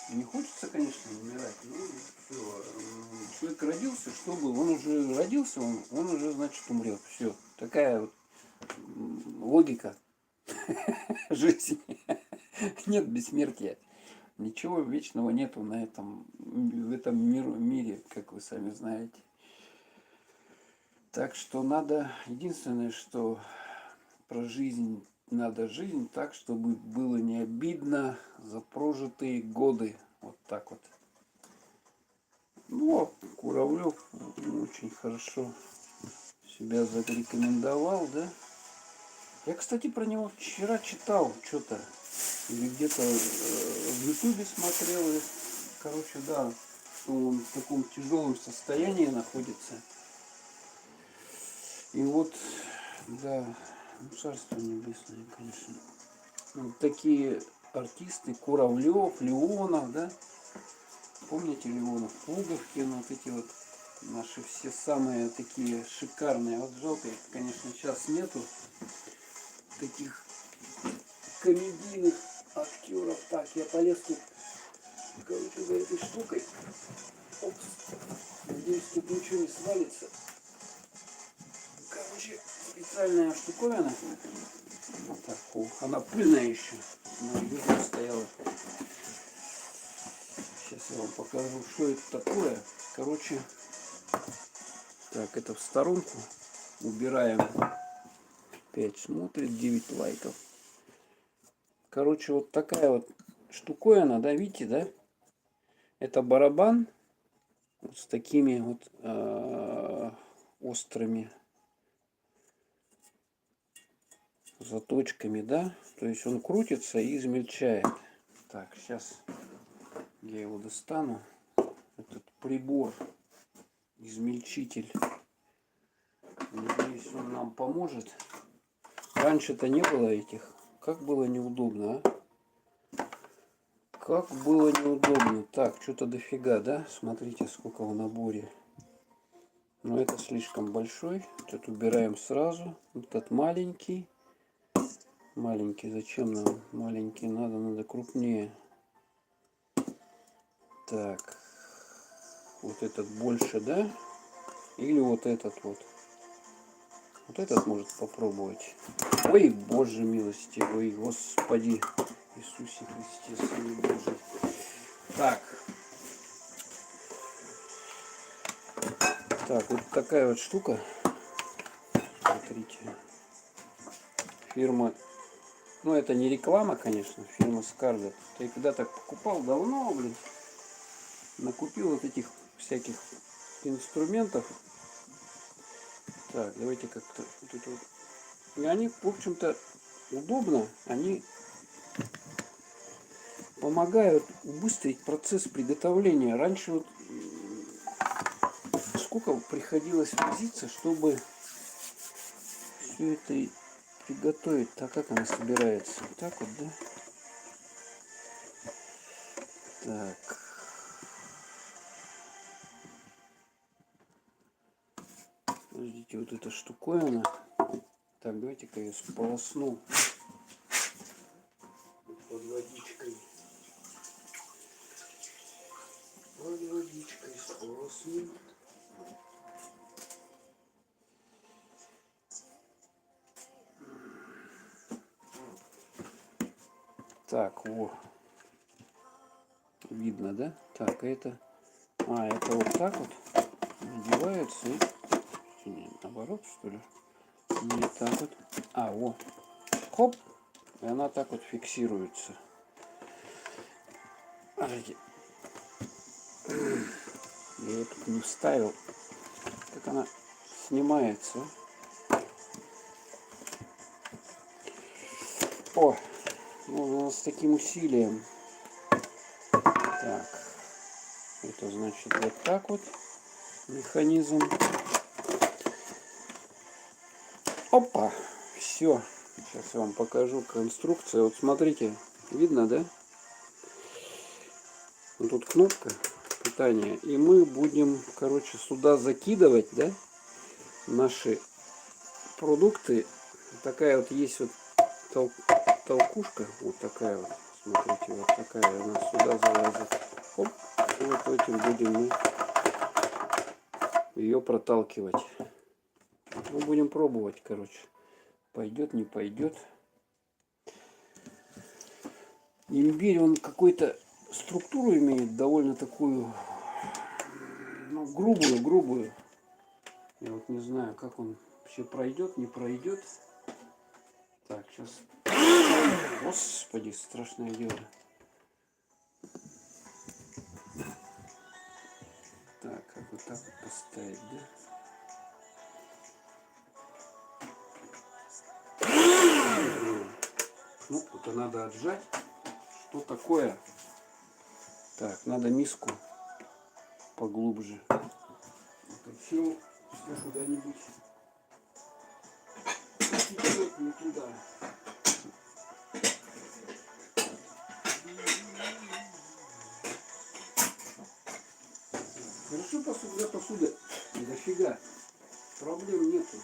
Не хочется, конечно, умирать. Ну, все. Человек родился, чтобы он уже родился, он уже, значит, умрет. Все. Такая вот логика жизни. Нет бессмертия. Ничего вечного нету в этом мире, как вы сами знаете. Так что надо, единственное, что про жизнь, надо жизнь так, чтобы было не обидно за прожитые годы. Вот так вот. Ну, а Куравлев очень хорошо себя зарекомендовал, да? Я, кстати, про него вчера читал что-то. Или где-то в Ютубе смотрел. И, короче, да, что он в таком тяжелом состоянии находится. И вот, да, царство небесное, конечно. Вот такие артисты, Куравлев, Леонов, да? Помните Леонов, Пуговкин, вот эти вот наши все самые такие шикарные. Вот жалко, конечно, сейчас нету таких комедийных актеров. Так, я полез тут, короче, за этой штукой. Опс. Надеюсь, тут ничего не свалится. Короче, специальная штуковина. Так, она пыльная еще. Она видно стояла. Сейчас я вам покажу, что это такое. Короче, так, это в сторонку. Убираем. 5 смотрит, 9 лайков. Короче, вот такая вот штуковина, да, видите, да? Это барабан вот с такими вот острыми заточками, да? То есть он крутится и измельчает. Так, сейчас я его достану. Этот прибор, измельчитель. Надеюсь, он нам поможет. Раньше-то не было этих. Как было неудобно, а? Как было неудобно. Так, что-то дофига, да? Смотрите, сколько в наборе. Но это слишком большой. Тут убираем сразу. Этот маленький. Маленький. Зачем нам маленький? Надо крупнее. Так. Вот этот больше, да? Или вот этот вот. Вот этот может попробовать. Ой, боже милостивый, господи. Иисусе Христе, Сыне Божий. Так. Так, вот такая вот штука. Смотрите. Фирма, ну это не реклама, конечно, фирма Scarlett. Я когда-то покупал давно, блин. Накупил вот этих всяких инструментов. Так, давайте как-то вот это вот. И они, в общем-то, удобно. Они помогают убыстрить процесс приготовления. Раньше вот сколько приходилось возиться, чтобы все это приготовить. Так как она собирается? Вот так вот, да? Так. Подождите, вот эта штуковина. Так, давайте-ка я сполосну под водичкой. Под водичкой сполосну. Так, во. Видно, да? Так, это... А, это вот так вот надевается и... Не, наоборот, что ли? Нет, так вот. А, во. Хоп. И она так вот фиксируется. Смотрите. Я ее тут не вставил. Как она снимается. О! Ну, с таким усилием. Так. Это значит вот так вот механизм. Опа! Все. Сейчас я вам покажу конструкцию. Вот смотрите. Видно, да? Вот тут кнопка питания. И мы будем, короче, сюда закидывать, да, наши продукты. Такая вот есть вот толкушка. Вот такая вот. Смотрите, вот такая она сюда залазит. Оп. И вот этим будем мы ее проталкивать. Мы будем пробовать, короче. Пойдет, не пойдет. Имбирь, он какой-то структуру имеет довольно такую, ну, грубую. Я вот не знаю, как он вообще пройдет, не пройдет. Так, сейчас. Господи, страшное дело. Так, как вот так вот поставить, да? Ну, это надо отжать. Что такое? Так, надо миску поглубже. Все куда-нибудь идет не туда. Хорошо посуда дофига. Проблем нету.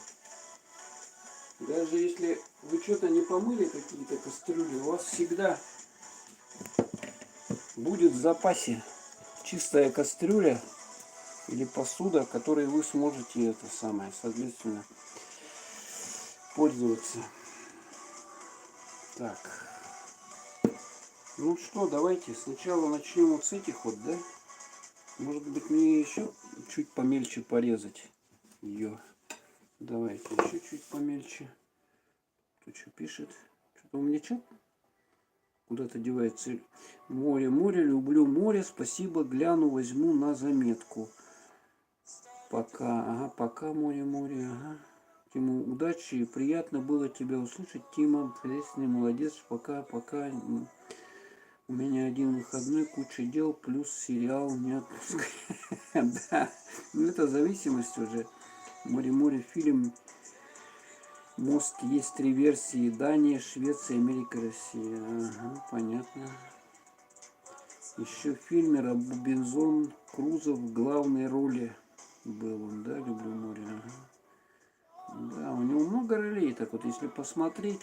Даже если вы что-то не помыли, какие-то кастрюли, у вас всегда будет в запасе чистая кастрюля или посуда, которой вы сможете это самое, соответственно, пользоваться. Так. Ну что, давайте сначала начнем вот с этих вот, да? Может быть, мне еще чуть помельче порезать ее. Давайте еще чуть помельче. Кто что пишет? Что-то у меня что? Куда-то девается. Море, люблю море. Спасибо, гляну, возьму на заметку. Пока, ага, пока море, ага. Тима, удачи, приятно было тебя услышать. Тима, интересный, молодец. Пока. У меня один выходной, куча дел, плюс сериал не отпускает. Да, ну это зависимость уже. Море, фильм. Мост, есть 3 версии: Дания, Швеция, Америка, Россия. Ага, понятно. Еще в фильме Робинзон Крузо в главной роли был он, да, люблю море. Ага. Да, у него много ролей, так вот, если посмотреть.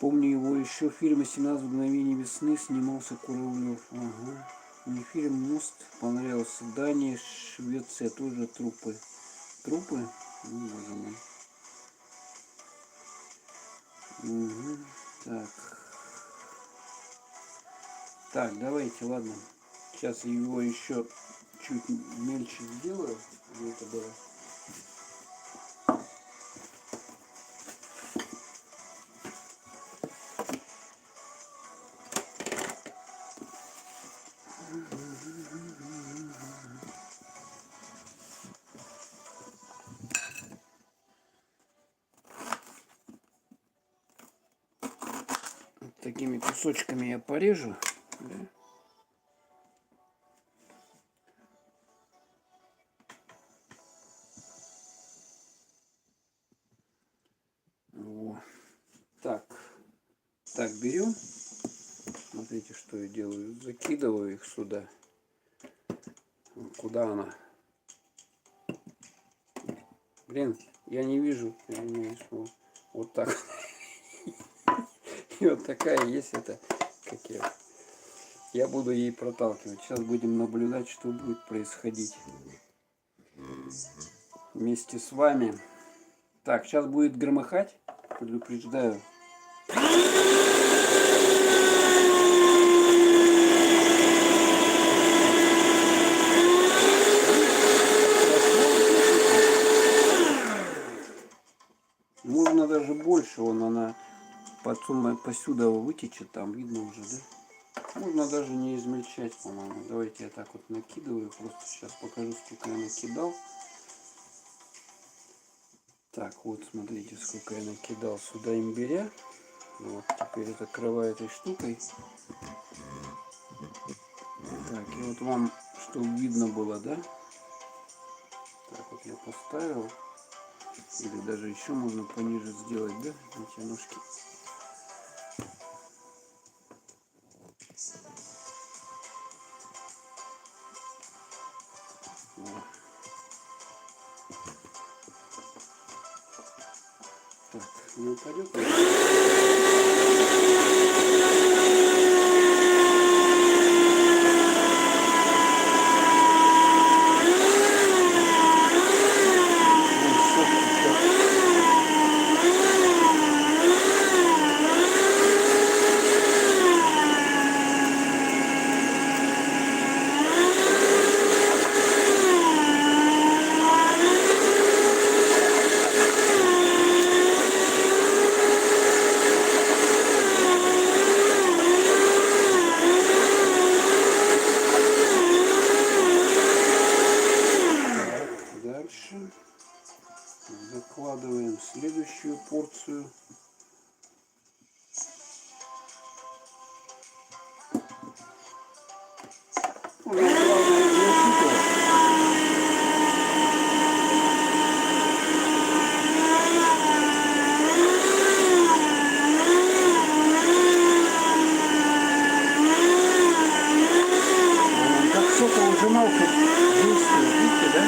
Помню его еще в фильме «17 мгновений весны» снимался Куравлев. Ага. Мне фильм «Мост» понравился. Дания, Швеция, тоже трупы. Трупы? Ну, боже мой. Угу. Так. Так, давайте, ладно. Сейчас его еще чуть мельче сделаю. Где это было? Вот такими кусочками я порежу. Да? Во. Так, берем. Смотрите, что я делаю. Закидываю их сюда. Куда она? Блин, я не вижу. Вот так. И вот такая есть это. Как я буду ей проталкивать. Сейчас будем наблюдать, что будет происходить вместе с вами. Так, сейчас будет громыхать. Предупреждаю. Можно даже больше, она посюда вытечет, там видно уже, да? Можно даже не измельчать, по-моему. Давайте я так вот накидываю, просто сейчас покажу, сколько я накидал. Так, вот смотрите, сколько я накидал сюда имбиря. Вот, теперь закрываю этой штукой. Так, и вот вам, чтобы видно было, да? Так, вот я поставил. Или даже еще можно пониже сделать, да, эти ножки. Вот. Так, не упадет. Дальше закладываем следующую порцию. Как соковыжималка действует, видите, да?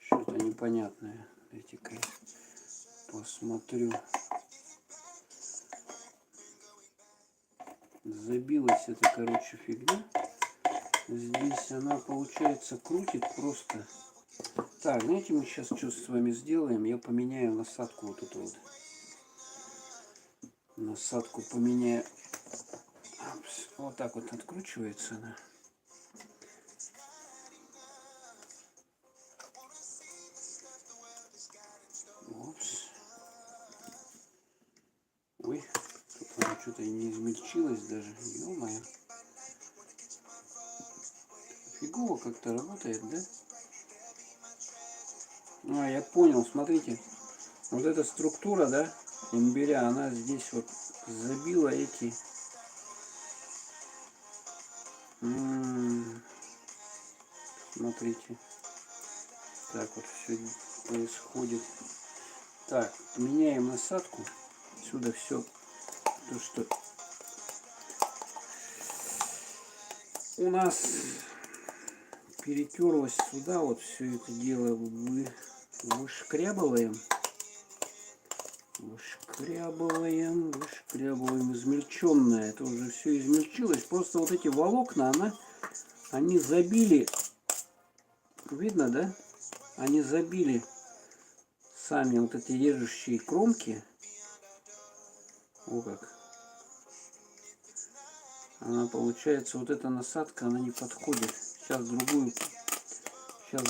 Что-то непонятное. Дайте-ка посмотрю. Забилась эта, короче, фигня. Здесь она, получается, крутит просто. Так, знаете, мы сейчас что с вами сделаем? Я поменяю насадку вот эту вот. Насадку поменяю. Вот так вот откручивается она. Опс. Ой, тут она что-то и не измельчилась даже. Ё-моё. фигово как-то работает, да? А, я понял, смотрите. Вот эта структура, да, имбиря, она здесь вот забила эти... Смотрите. Так вот все происходит. Так, меняем насадку. Отсюда все то, что у нас перетерлось сюда, вот все это дело вышкрябываем, измельченное. Это уже все измельчилось. Просто вот эти волокна, они забили, видно, да? Они забили сами вот эти режущие кромки. О как. Она получается, вот эта насадка, она не подходит. Сейчас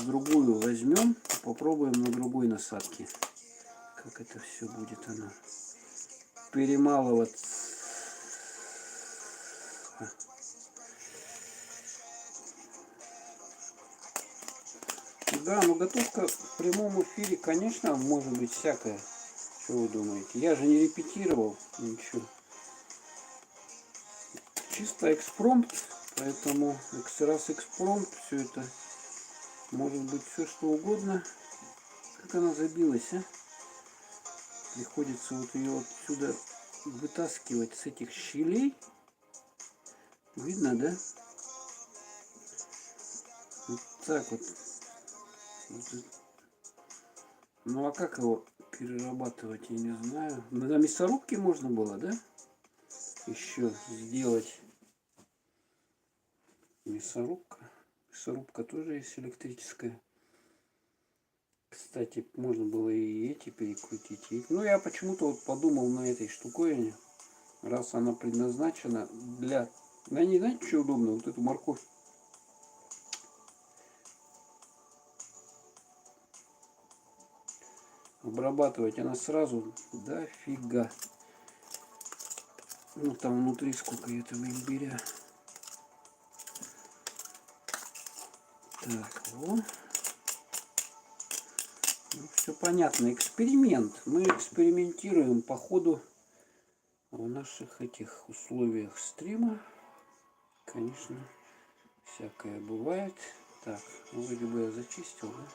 другую возьмем, попробуем на другой насадке. Как это все будет она перемалываться. Да, но готовка в прямом эфире, конечно, может быть всякое. Что вы думаете? Я же не репетировал ничего. Чисто экспромт, поэтому раз экспромт, все это может быть все что угодно. Как она забилась, а? Приходится вот ее отсюда вытаскивать с этих щелей. Видно, да? Вот так вот. Ну а как его перерабатывать, я не знаю. На мясорубке можно было, да? Еще сделать. Мясорубка. Мясорубка тоже есть электрическая. Кстати, можно было и эти перекрутить. Ну, я почему-то вот подумал на этой штуковине. Раз она предназначена для... Да не, знаете, что удобно? Вот эту морковь. Обрабатывать она сразу дофига. Ну, там внутри сколько этого имбиря. Так, вот. Ну, все понятно. Эксперимент. Мы экспериментируем по ходу в наших этих условиях стрима. Конечно, всякое бывает. Так, вроде бы я зачистил, да?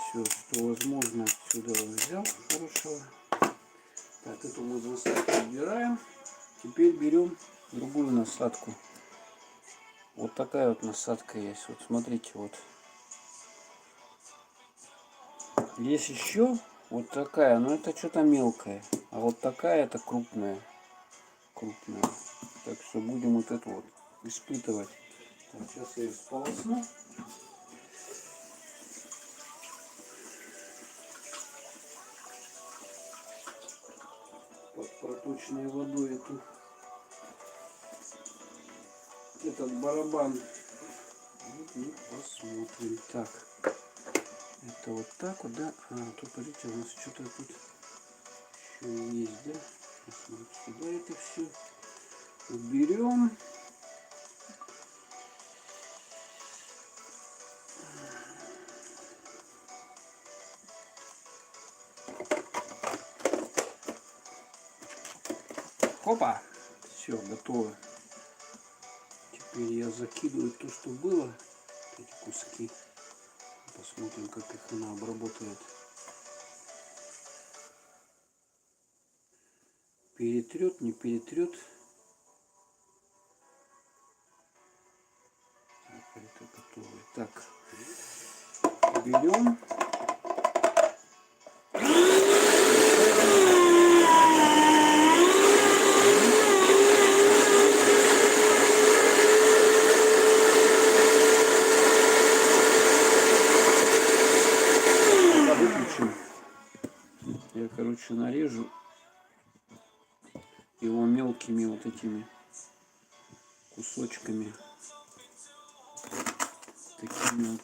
Все, что возможно, отсюда взял хорошего. Так, эту мы насадку убираем. Теперь берем другую насадку. Вот такая вот насадка есть. Вот смотрите, вот. Есть еще вот такая, но это что-то мелкая. А вот такая это крупная. Так что будем вот это вот испытывать. Так, сейчас я ее сполосну. Под проточной водой этот барабан. Вот мы посмотрим. Так. Это вот так вот, да? А, тут, смотрите, у нас что-то тут еще есть, да? Сейчас мы сюда это все уберем. Опа! Все, готово. Теперь я закидываю то, что было. Эти куски. Посмотрим, как их она обработает. Перетрет, не перетрет. Так, это готово. Так, берем. Я, короче, нарежу его мелкими вот этими кусочками, такими вот,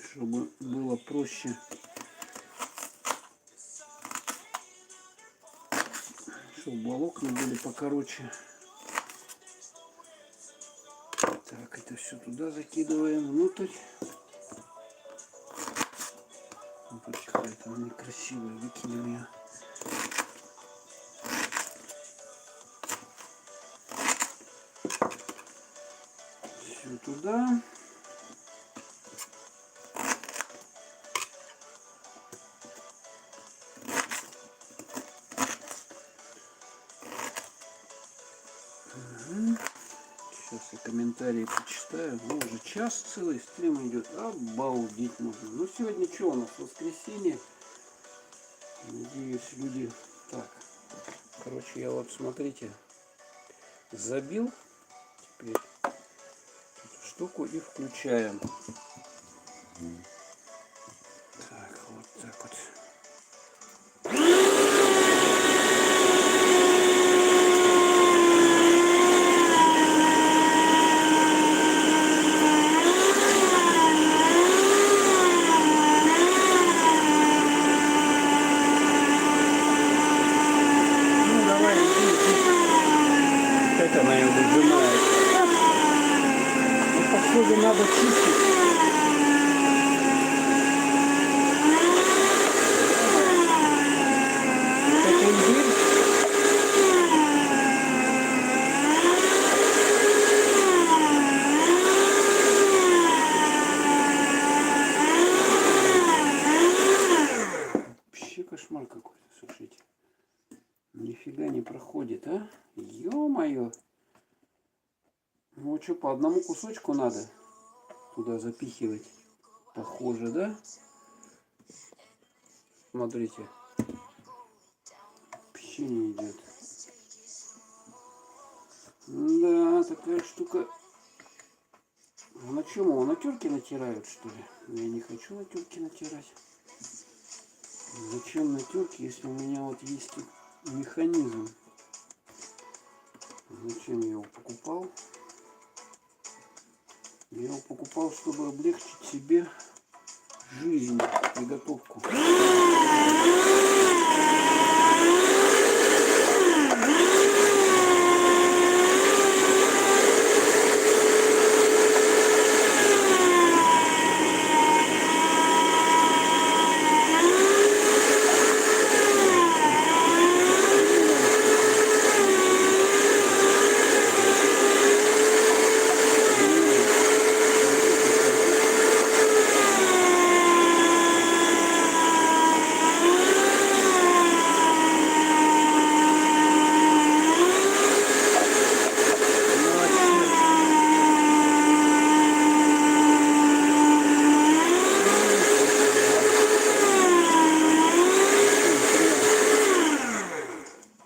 чтобы было проще, чтобы волокна были покороче. это все туда закидываем внутрь. Вот какая-то она некрасивая, выкинем ее. Все туда. Сейчас я комментарии почитаю. Ну, уже час целый стрим идет. Обалдеть можно. Ну, сегодня что у нас? Воскресенье. Надеюсь, люди... Так. Короче, я вот, смотрите, забил теперь эту штуку и включаем. Так, вот так вот. Она ее выжимает. Ну, походу, надо чистить. Вот это имбирь. Вообще кошмар какой-то, слушайте. Нифига не проходит, а? Ё-моё. Ну что, по одному кусочку надо туда запихивать. Похоже, да? Смотрите. Вообще не идет. Да, такая штука. А на чем его? На терке натирают, что ли? Я не хочу на терке натирать. Зачем на терке, если у меня вот есть механизм? Зачем я его покупал? Я его покупал, чтобы облегчить себе жизнь, приготовку.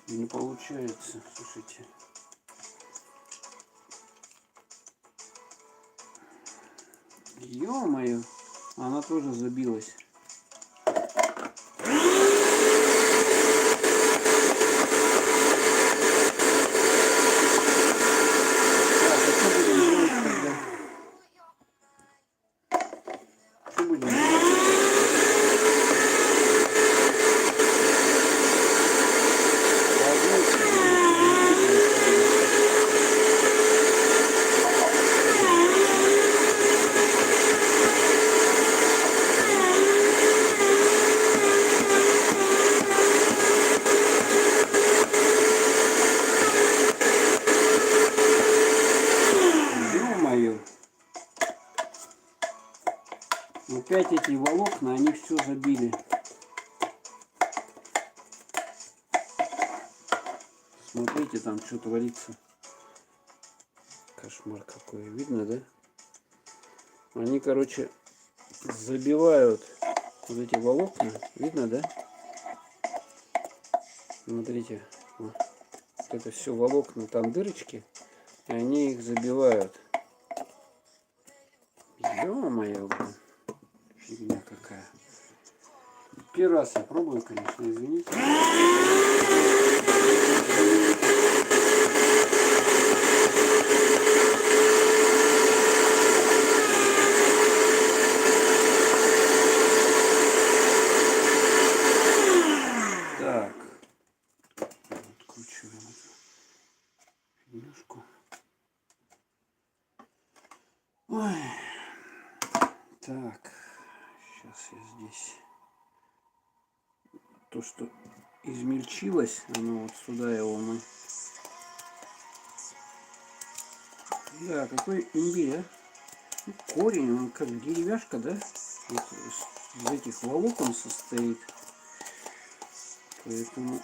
Не получается, слушайте. Ё-моё, она тоже забилась. Опять эти волокна, они все забили. Смотрите, там что творится. Кошмар какой. Видно, да? Они, короче, забивают вот эти волокна. Видно, да? Смотрите. Вот это все волокна, там дырочки. И они их забивают. Ё-моё, блин. Фигня какая. Первый раз я пробую, конечно, извините. Так. Откручиваем эту фигнюшку. Ой. Так, сейчас я здесь то, что измельчилось, оно вот сюда его мы. Да, какой имбирь, а? Ну, корень, он как деревяшка, да? Вот из этих волокон состоит. Поэтому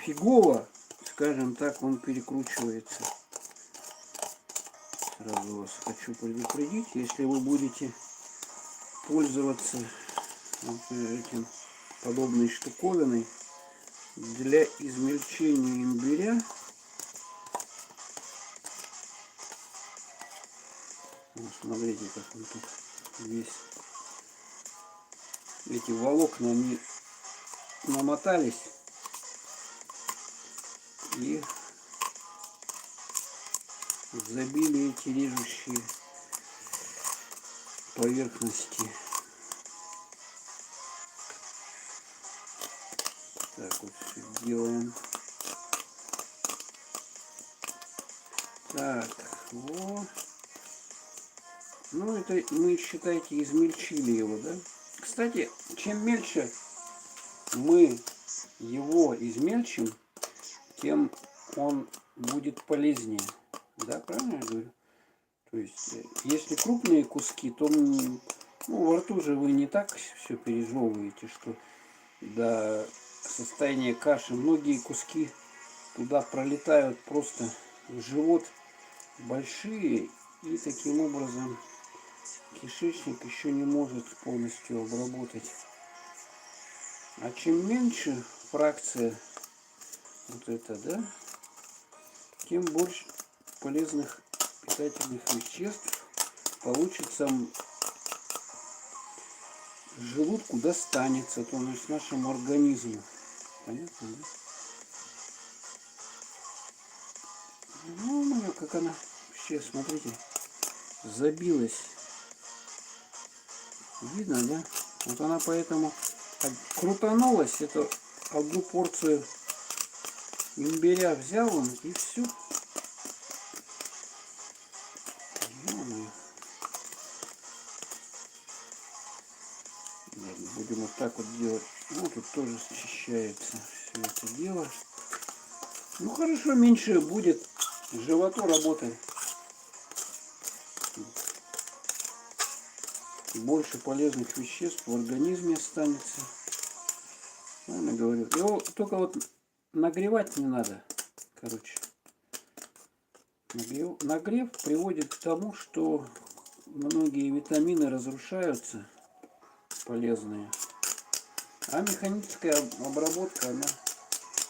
фигово, скажем так, он перекручивается. Сразу вас хочу предупредить, если вы будете пользоваться вот этим подобной штуковиной для измельчения имбиря. Вот смотрите, как он тут весь. Эти волокна, они намотались и забили эти режущие поверхности. Так вот все делаем. Так, вот. Ну это мы, считайте, измельчили его, да? Кстати, чем мельче мы его измельчим, тем он будет полезнее. Да, правильно я говорю? То есть, если крупные куски, то ну, во рту же вы не так все пережевываете, что до состояния каши многие куски туда пролетают просто в живот большие, и таким образом кишечник еще не может полностью обработать. А чем меньше фракция вот это, да, тем больше полезных питательных веществ получится, желудку достанется, то есть нашему организму. Понятно, да? Ну, как она вообще, смотрите, забилась. Видно, да? Вот она поэтому крутанулась. Это одну порцию имбиря взял он, и все. Будем вот так вот делать. Вот тут тоже счищается все это дело. Ну хорошо, меньше будет животу работать. Больше полезных веществ в организме останется. Правильно говорю. Его только вот нагревать не надо. Короче. Нагрев приводит к тому, что многие витамины разрушаются, полезные. А механическая обработка, она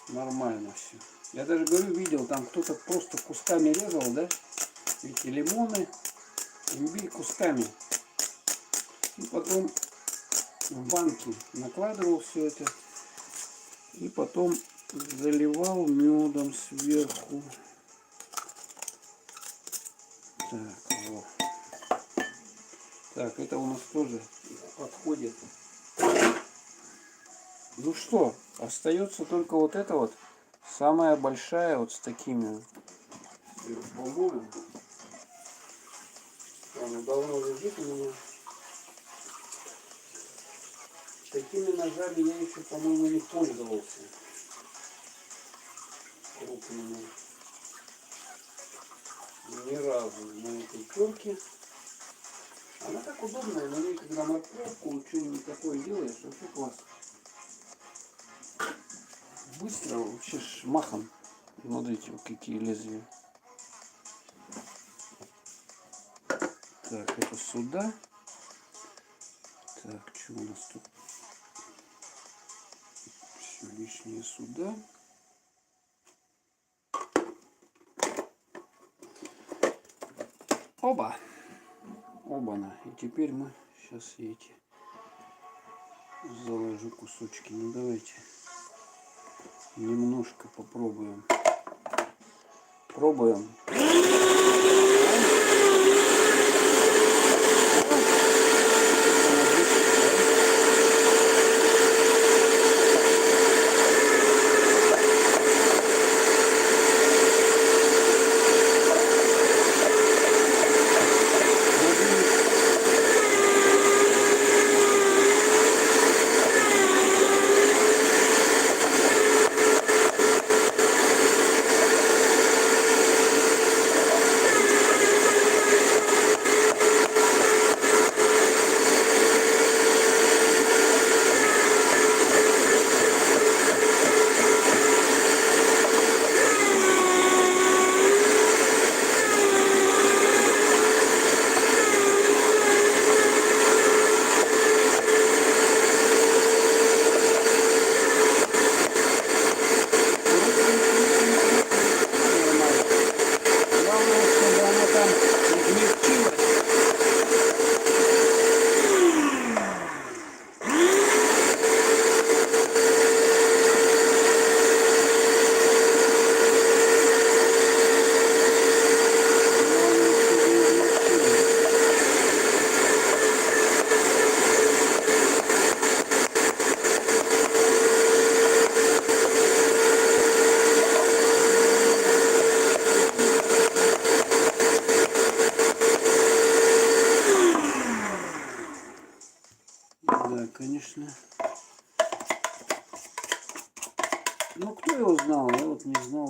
нормально все. Я даже говорю, видел, там кто-то просто кусками резал, да? Эти лимоны, имбирь кусками. И потом в банки накладывал все это. И потом заливал медом сверху. Так, вот. Так, это у нас тоже подходит. Ну что, остается только вот это вот. Самая большая вот с такими. По-моему, она давно лежит у меня. Такими ножами я еще, по-моему, не пользовался. Крупными. Ни разу на этой терке. Она так удобная, на ней, когда морковку, что-нибудь такое делаешь, вообще класс. Быстро, вообще махом. Смотрите, вот какие лезвия. Так, это сюда. Так, что у нас тут? Все лишнее сюда. Оба! Оба-на. И теперь мы сейчас эти заложу кусочки. Ну давайте немножко попробуем. Пробуем.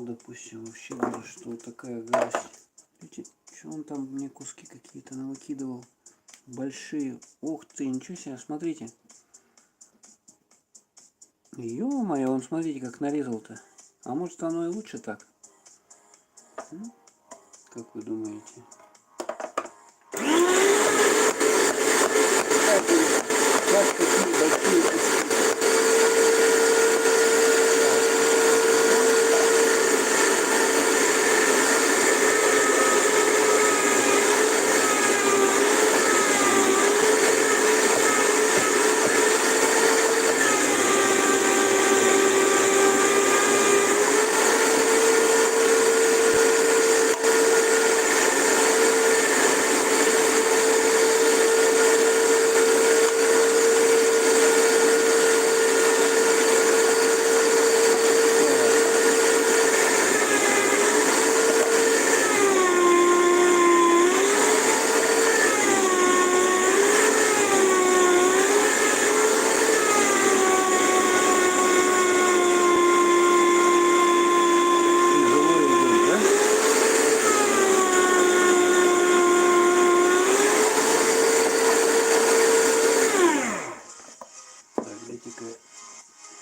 допустим, вообще даже, что вот такая гадость. Видите, что он там мне куски какие-то навыкидывал. Большие. Ух ты, ничего себе, смотрите. Ё-моё, он смотрите, как нарезал-то. А может оно и лучше так? Как вы думаете? Как такие большие куски?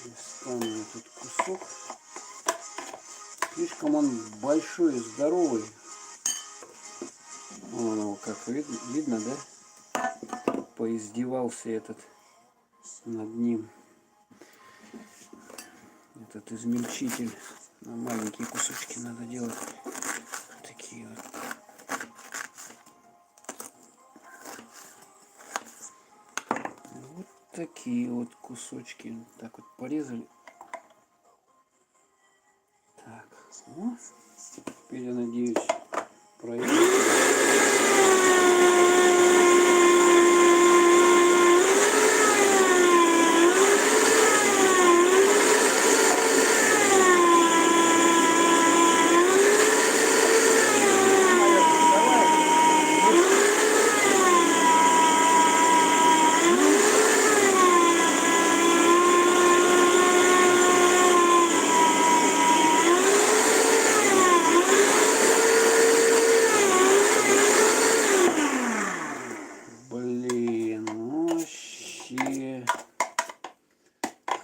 Достану этот кусок. Слишком он большой и здоровый. Вон его как видно, да? Поиздевался этот над ним. Этот измельчитель. На маленькие кусочки надо делать. Такие вот. Вот такие вот кусочки. Так вот порезали. Так, вот. Теперь я надеюсь пройдет.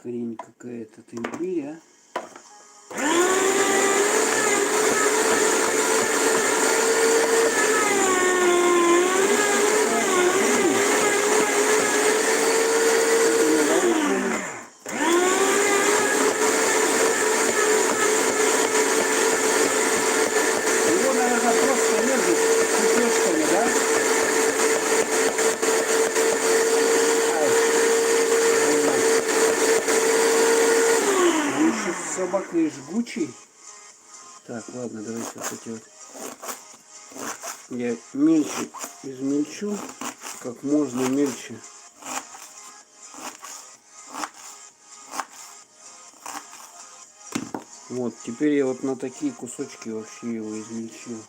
Хрень какая-то, ты убери, а? Его, наверное, просто режут кусочками, да? Собака и жгучий. Так, ладно, давайте вот эти вот. Я мельче измельчу, как можно мельче. Вот, теперь я вот на такие кусочки вообще его измельчил.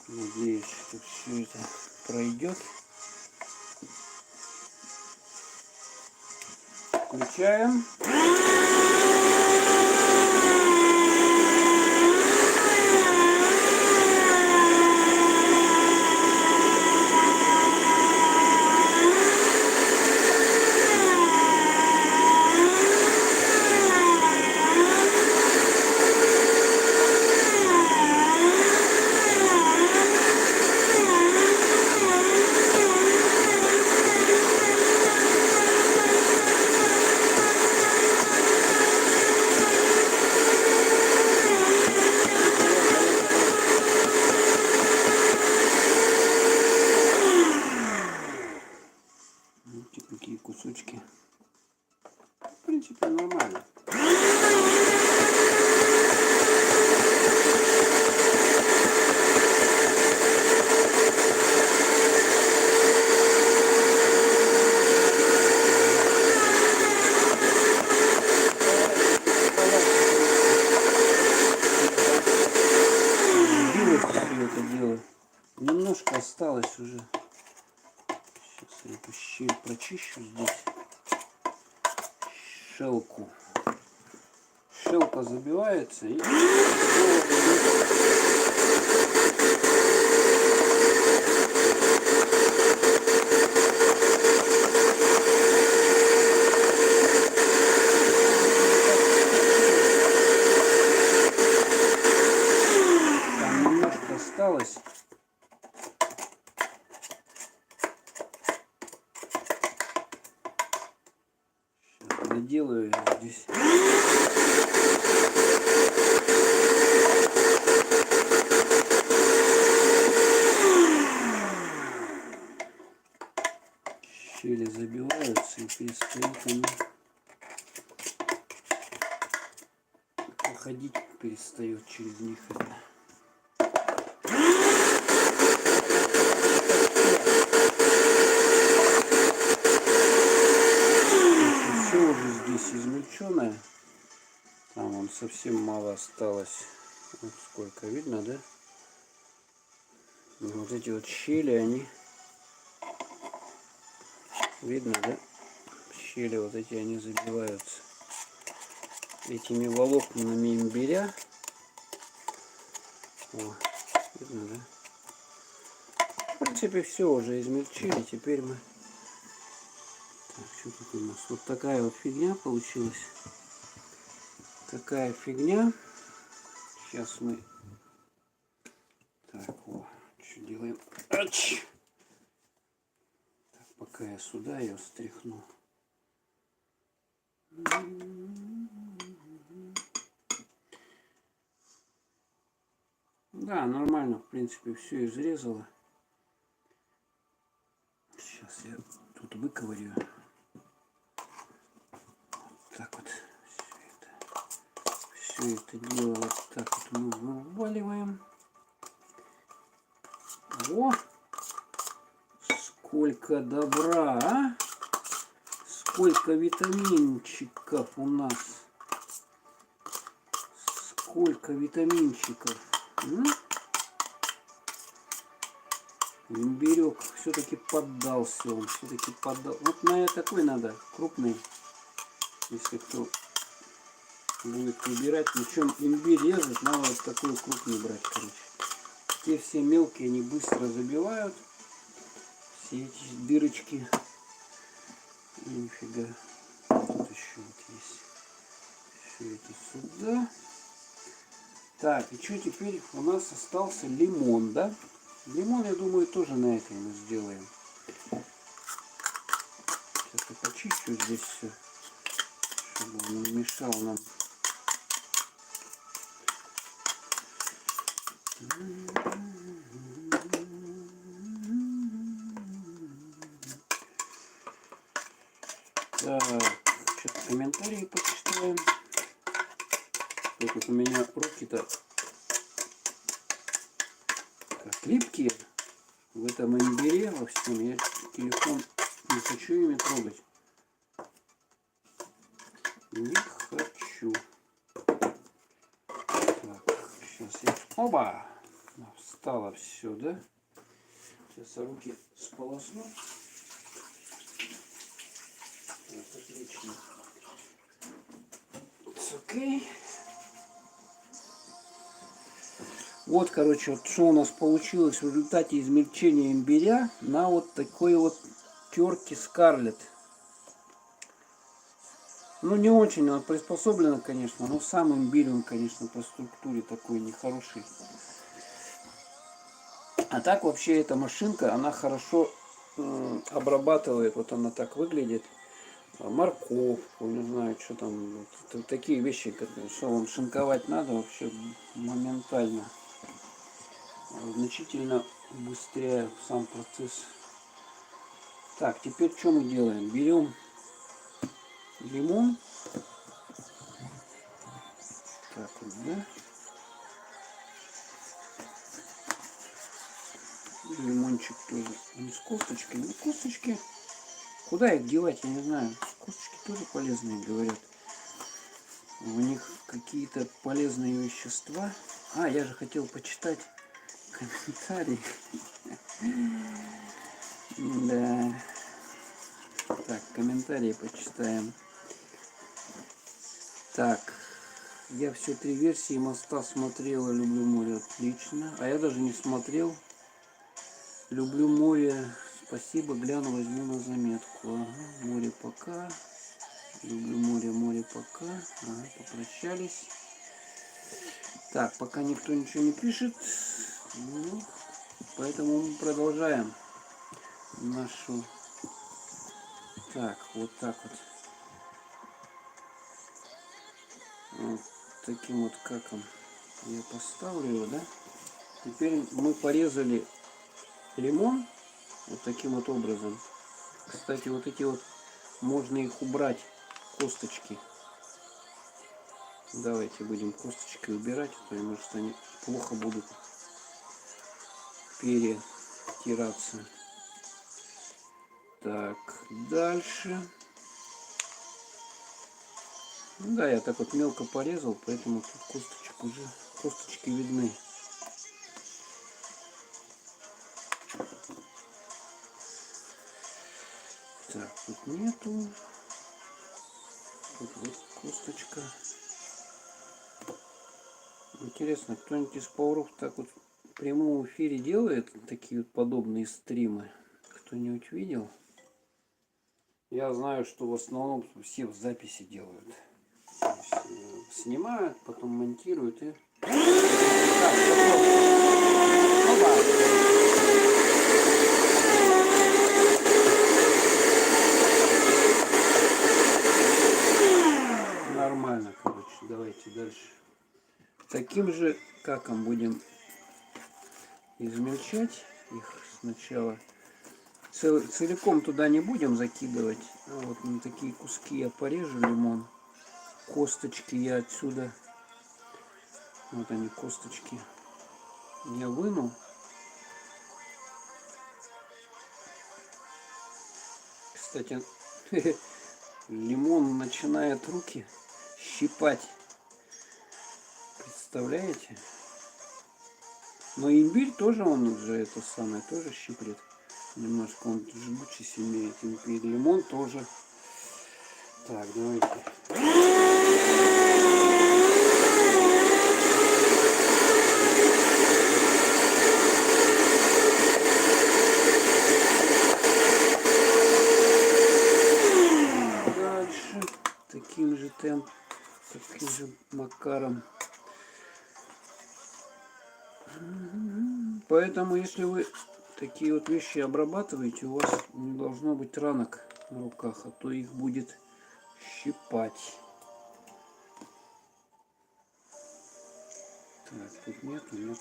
Надеюсь, что все это пройдет. Включаем. Видите, какие кусочки. В принципе, нормально. Немножко осталось уже. Сейчас я эту щель прочищу здесь. шелка забивается и там немножко осталось. Сейчас доделаю здесь. Щели забиваются и перестают они проходить, перестает через них это. Все уже здесь измельченное. Там вон совсем мало осталось. Вот сколько видно, да? И вот эти вот щели, они видно, да? Щели вот эти, они забиваются этими волокнами имбиря. О, видно, да? В принципе, все уже измельчили. Теперь мы... Так, что тут у нас? Вот такая вот фигня получилась. Такая фигня. Сейчас мы... Так, о, что делаем? Ач! Так, пока я сюда ее стряхну. Да, нормально, в принципе, все изрезала. Сейчас я тут выковырю. Вот так вот все это дело вот так вот мы вываливаем. О! Сколько добра, а? Сколько витаминчиков у нас. Сколько витаминчиков. Имбирек все-таки поддался он. Все-таки поддал. Вот на такой надо, крупный. Если кто будет выбирать. Причем имбирь резать, надо вот такой крупный брать, короче. Те все мелкие, они быстро забивают. Все эти дырочки. И нифига. Тут еще вот есть. Все это сюда. Так, и что теперь? У нас остался лимон, да? Лимон, я думаю, тоже на этой мы сделаем. Сейчас я почищу здесь все, чтобы он не мешал нам. Так, что-то комментарии почитаем. Тут у меня руки-то как липкие в этом имбире во всем. Я телефон не хочу ими трогать. Не хочу. Так, сейчас я... Оба! Встало все, да? Сейчас руки сполосну. Вот, отлично. Окей. Вот, короче, вот что у нас получилось в результате измельчения имбиря на вот такой вот терке Скарлетт. Ну, не очень она приспособлена, конечно, но сам имбирь, он, конечно, по структуре такой нехороший. А так вообще эта машинка, она хорошо обрабатывает, вот она так выглядит. Морковку, не знаю, что там, вот, такие вещи, что вам шинковать надо, вообще моментально. Значительно быстрее сам процесс. Так, теперь что мы делаем? Берем лимон. Так вот, да? Лимончик тоже. Не с косточкой, не косточки. Куда их девать, я не знаю. Косточки тоже полезные, говорят. У них какие-то полезные вещества. А, я же хотел почитать комментарии. Да. Так, комментарии почитаем. Так, Я все 3 версии моста смотрел, и люблю море отлично. А я даже не смотрел. Люблю море. Спасибо, гляну, возьму на заметку. Ага, море пока. Люблю море, море пока. Ага, попрощались. Так, пока никто ничего не пишет. Ну, поэтому мы продолжаем нашу. Так, вот так вот. Вот таким вот каком я поставлю его, да? Теперь мы порезали лимон вот таким вот образом. Кстати, вот эти вот можно их убрать, косточки. Давайте будем косточкой убирать, потому что они плохо будут перетираться. Так, дальше. Ну да, я так вот мелко порезал, поэтому тут косточки видны. Так, тут нету. Тут вот косточка. Интересно, кто-нибудь из поваров так вот в прямом эфире делает такие вот подобные стримы? Кто-нибудь видел? Я знаю, что в основном все в записи делают. Снимают, потом монтируют и... Нормально, короче, давайте дальше. Таким же каком будем измельчать их сначала. Целиком туда не будем закидывать. А вот на такие куски я порежу лимон. Косточки я отсюда, вот они косточки, я выну. Кстати, лимон начинает руки щипать. Представляете? Но имбирь тоже, он же это самое, тоже щиплет. Немножко он жгучесть имеет. Имбирь, лимон тоже. Так, давайте. Дальше таким же темпом, таким же макаром. Поэтому, если вы такие вот вещи обрабатываете, у вас не должно быть ранок на руках, а то их будет щипать. Так, тут нету.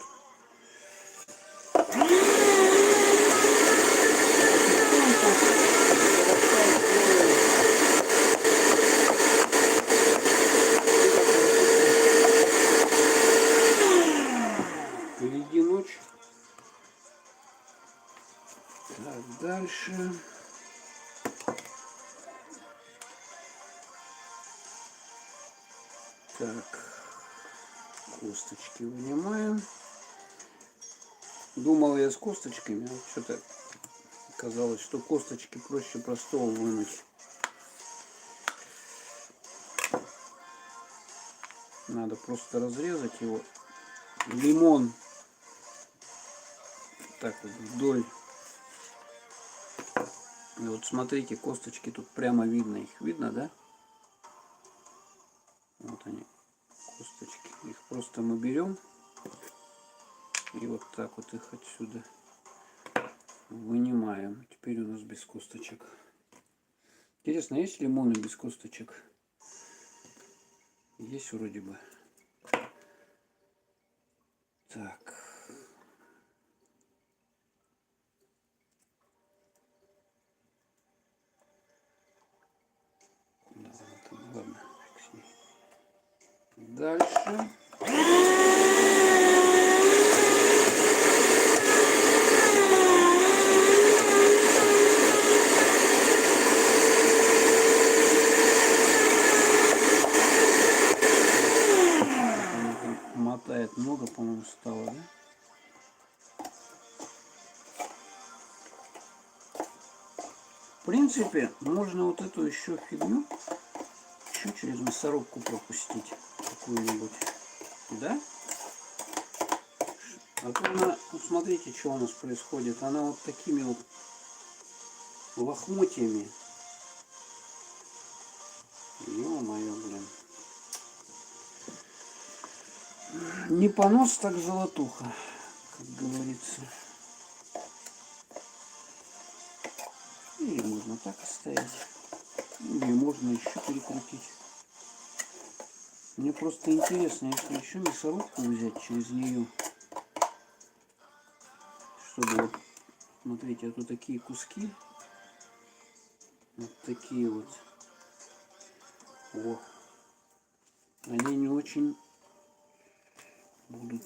Впереди ночь. Так, дальше. Так, косточки вынимаем. Думал я с косточками, а что-то казалось, что косточки проще простого вынуть. Надо просто разрезать его. Лимон так вот вдоль. И вот смотрите, косточки тут прямо видно. Их видно, да? Вот они, косточки. Их просто мы берем и вот так вот их отсюда вынимаем. Теперь у нас без косточек. Интересно, есть лимоны без косточек? Есть вроде бы. Так. Ладно. Дальше. Мотает много, по-моему, стало, да? В принципе, можно вот эту еще фигню еще через мясорубку пропустить. какую-нибудь. Да? А то она, вот смотрите, что у нас происходит. Она вот такими вот лохмотьями. Ё-моё, блин. Не понос, так золотуха, как говорится. Или можно так оставить. Или можно еще перекрутить. Мне просто интересно, если еще мясорубку взять через нее. Чтобы вот, смотрите, а тут такие куски. Вот такие вот. О. Они не очень будут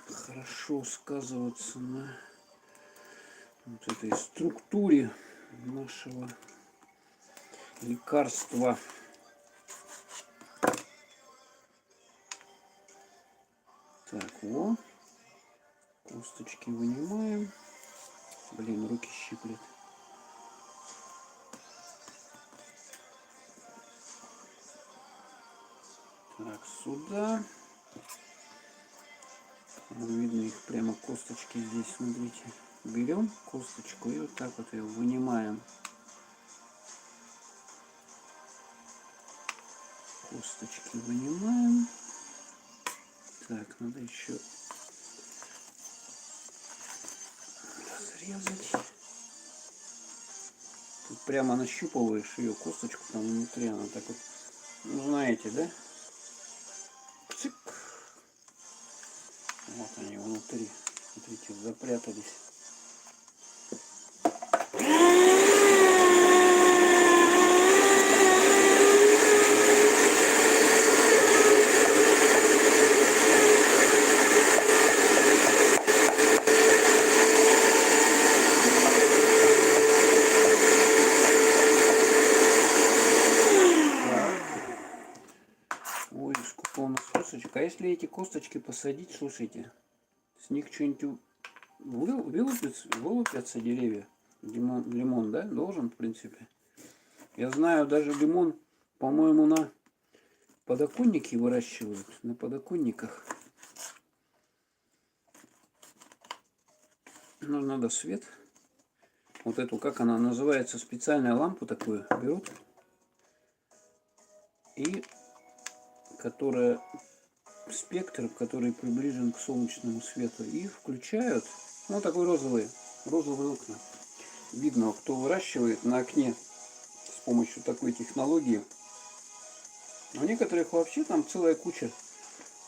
хорошо сказываться на вот этой структуре нашего лекарства. Так, вот. Косточки вынимаем. Блин, руки щиплет. Так, сюда. Видно их прямо косточки здесь, смотрите. Берем косточку и вот так вот ее вынимаем. Косточки вынимаем. Так, надо еще разрезать. Тут прямо нащупываешь ее косточку там внутри, она так вот, ну, знаете, да? Цик. Вот они внутри, смотрите, запрятались. Ой, сколько у нас косточек. А если эти косточки посадить, слушайте, с них что-нибудь вылупятся деревья? Лимон, да, должен, в принципе. Я знаю, даже лимон, по-моему, на подоконнике выращивают. На подоконниках. Ну, надо свет. Вот эту, как она называется, специальную лампу такую берут. И которая спектр, который приближен к солнечному свету. И включают. Ну, такой розовые окна. Видно, кто выращивает на окне с помощью такой технологии. У некоторых вообще там целая куча.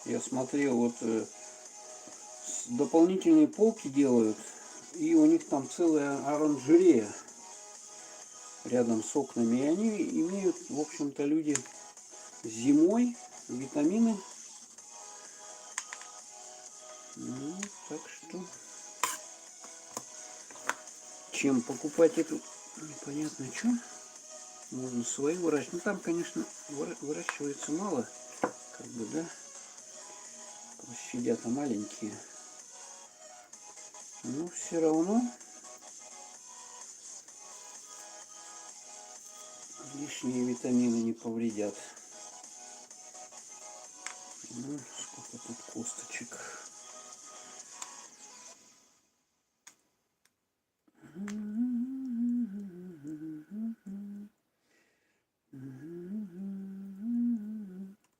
Я смотрел, вот дополнительные полки делают. И у них там целая оранжерея рядом с окнами. И они имеют, в общем-то, люди зимой витамины. Ну, так что, чем покупать эту непонятно что, можно свои выращивать. Ну, там, конечно, выращивается мало, как бы, да, площадя-то маленькие. Но все равно лишние витамины не повредят. Ну, сколько тут косточек.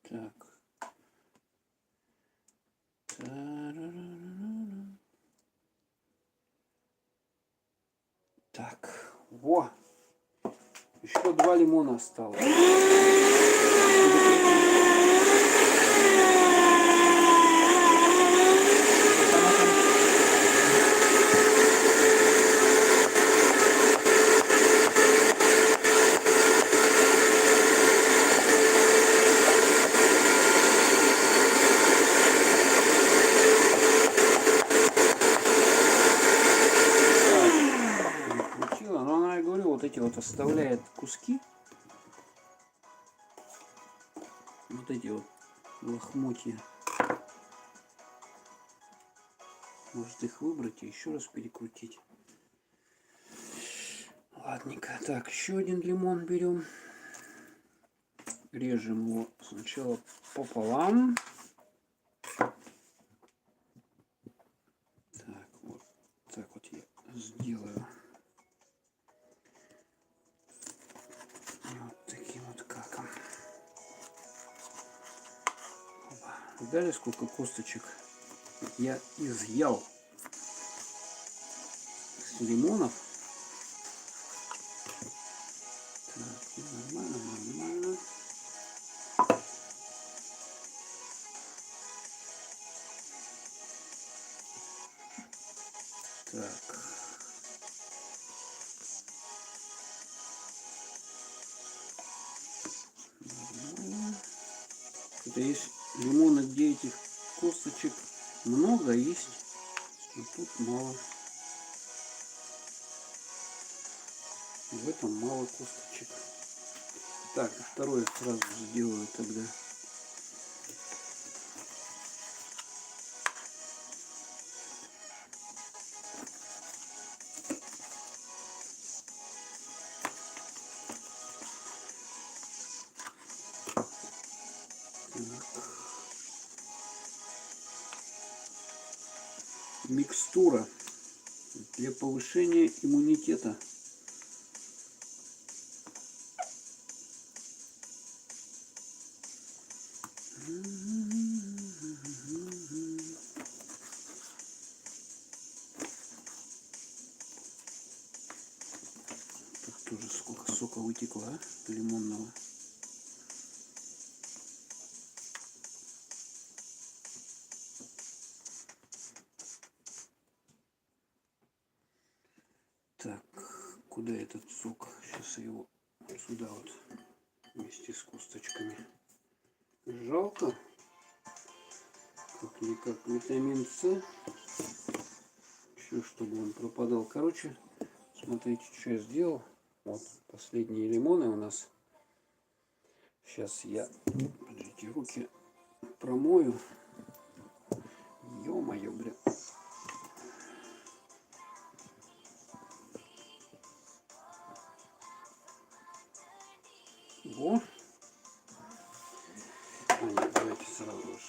Так. Так, во. Еще 2 лимона осталось. Но она, я говорю, вот эти вот оставляет куски. Вот эти вот лохмотья. Может их выбрать и еще раз перекрутить. Ладненько. Так, еще один лимон берем. режем его сначала пополам. Так, вот так вот я сделаю. Вот таким вот каком. Далее сколько косточек я изъял с лимонов. Так, нормально, нормально. Так. Нормально. Это есть лимоны, где этих косточек много есть, но тут мало. В этом мало косточек. Так, второе сразу сделаю тогда. Микстура для повышения иммунитета. Тут тоже сколько сока вытекло, а? Лимонного. Так, куда этот сок? Сейчас я его вот сюда вот вместе с косточками. Жалко. Как-никак витамин С. Еще чтобы он пропадал. Короче, смотрите, что я сделал. Вот последние лимоны у нас. Сейчас я, подождите, руки промою. Ё-моё, бля. Во. А нет, давайте сразу же.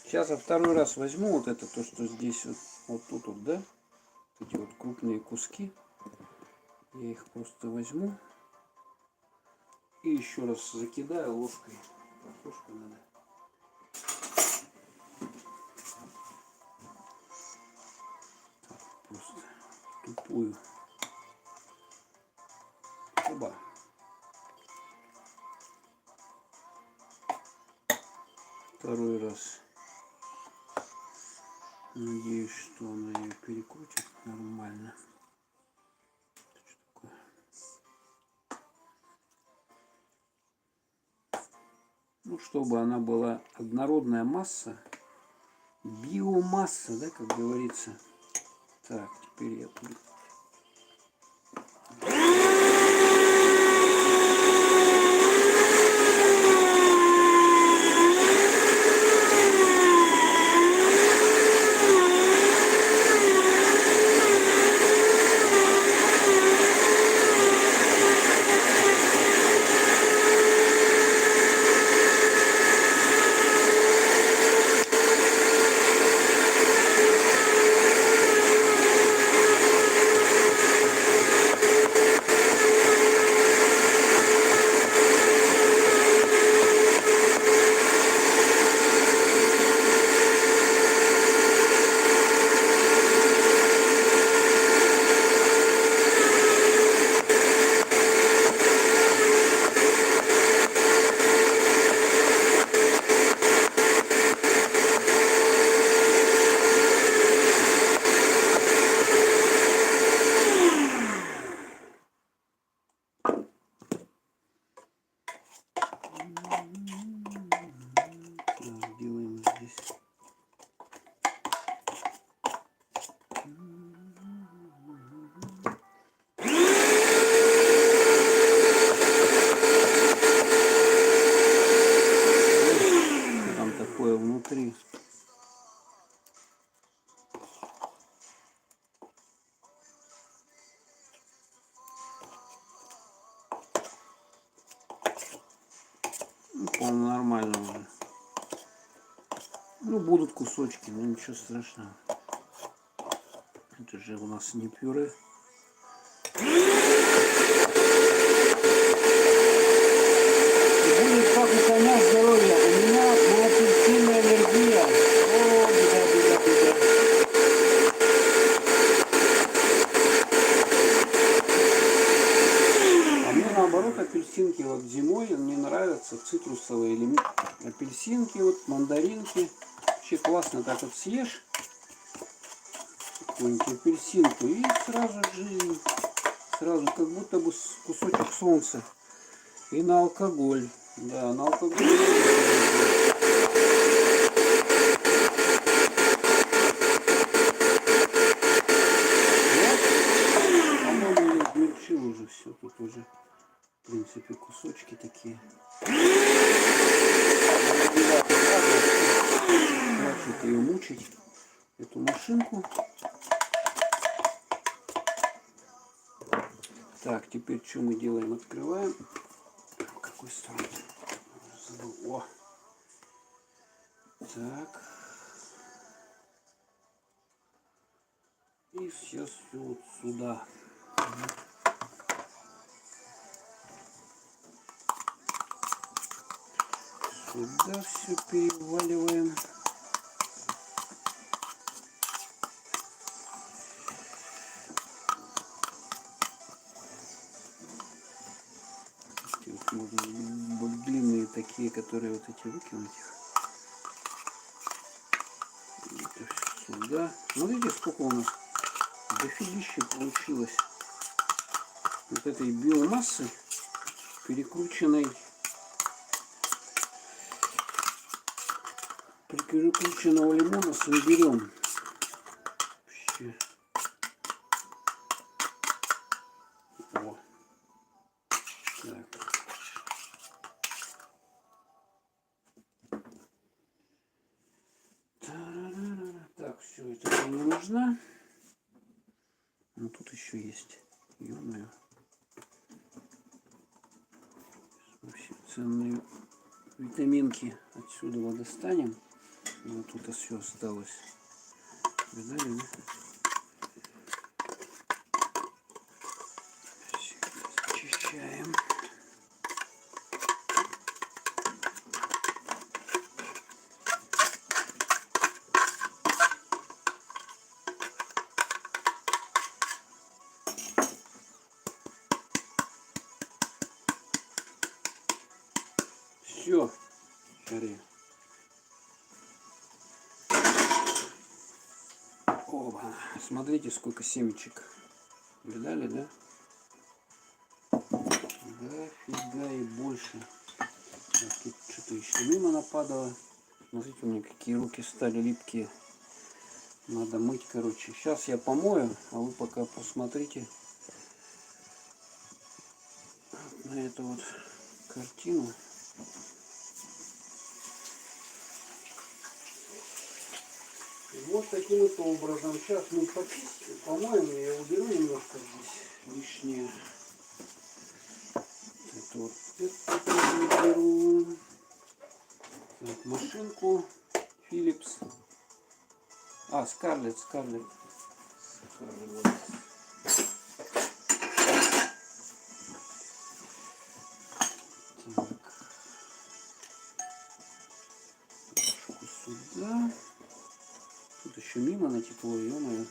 Сейчас я второй раз возьму вот это, то, что здесь вот тут вот, да, эти вот крупные куски. Я их просто возьму и еще раз закидаю ложкой. Картошку надо. Так, просто тупую. Оба. Второй раз. Надеюсь, что она ее перекрутит нормально. Что такое? Ну, чтобы она была однородная масса, биомасса, да, как говорится. Так, теперь я тут. по-моему, нормально уже. Ну, будут кусочки, но ничего страшного. Это же у нас не пюре. Будет как у коня здоровья. У меня на апельсинная аллергия. О, беда, беда, беда. А мне наоборот апельсинки вот зимой мне нравятся цитрусовые или апельсинки, вот мандаринки. Вообще классно так вот съешь какую-нибудь апельсинку и сразу же, сразу как будто бы кусочек солнца. И на алкоголь. Да, на алкоголь. По-моему, я измельчил уже все. Тут уже, в принципе, кусочки такие. Хватит ее мучить, эту машинку. Так, теперь что мы делаем? Открываем. Какой стороны? О! Так. И сейчас все вот сюда. Сюда все переваливаем. Вот можно длинные такие, которые вот эти выкинуть их. Это все сюда. Смотрите, сколько у нас дофигища получилось вот этой биомассы, перекрученного лимона с имбирем. Вообще. О. Так. Так, все, это мне не нужно. Но тут еще есть. Ё-моё. Вообще ценные витаминки отсюда вот достанем. Вот тут все осталось. Видали, да? Очищаем. Все. Оба. Смотрите, сколько семечек. Видали, да? Дофига и больше. Так, тут что-то еще мимо нападало. Смотрите, у меня какие руки стали липкие. Надо мыть, короче. Сейчас я помою, а вы пока посмотрите на эту вот картину. И вот таким вот образом. Сейчас мы помоем, я уберу немножко здесь лишнее. Это вот это уберу. Так, машинку Philips. А, Скарлетт. Сюда. Тут еще мимо натекло, ё-моё.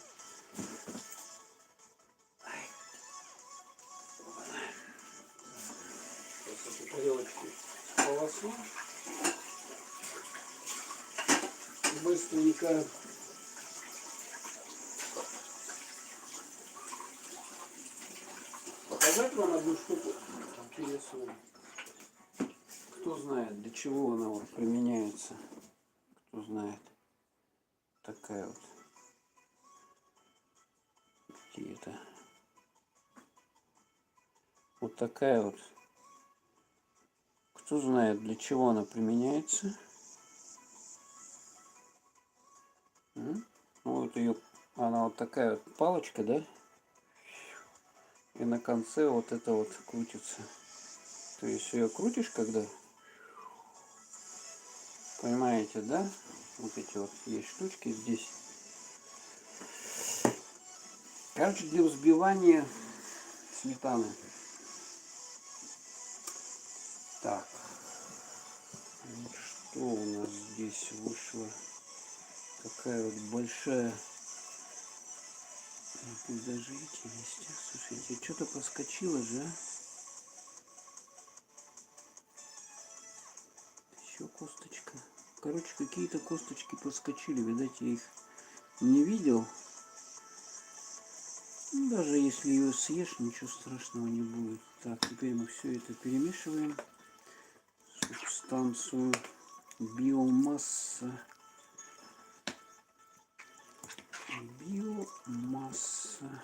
Сейчас эту тарелочку полосну. Быстренько. Показать вам одну штуку интересную. Кто знает, для чего она вот применяется. Кто знает. Такая вот. Где это? Вот такая вот. Кто знает, для чего она применяется. Ну, вот ее, она вот такая вот палочка, да? И на конце вот это вот крутится. То есть ее крутишь, когда Понимаете, да? Вот эти вот есть штучки здесь. Короче, для взбивания сметаны. Так. Вот что у нас здесь вышло? Такая вот большая подозрительность. Слушайте, что-то проскочило же, а? Еще косточка. Короче, какие-то косточки проскочили. Видать, я их не видел. Ну, даже если ее съешь, ничего страшного не будет. Так, теперь мы все это перемешиваем. Субстанцию биомасса. Биомасса.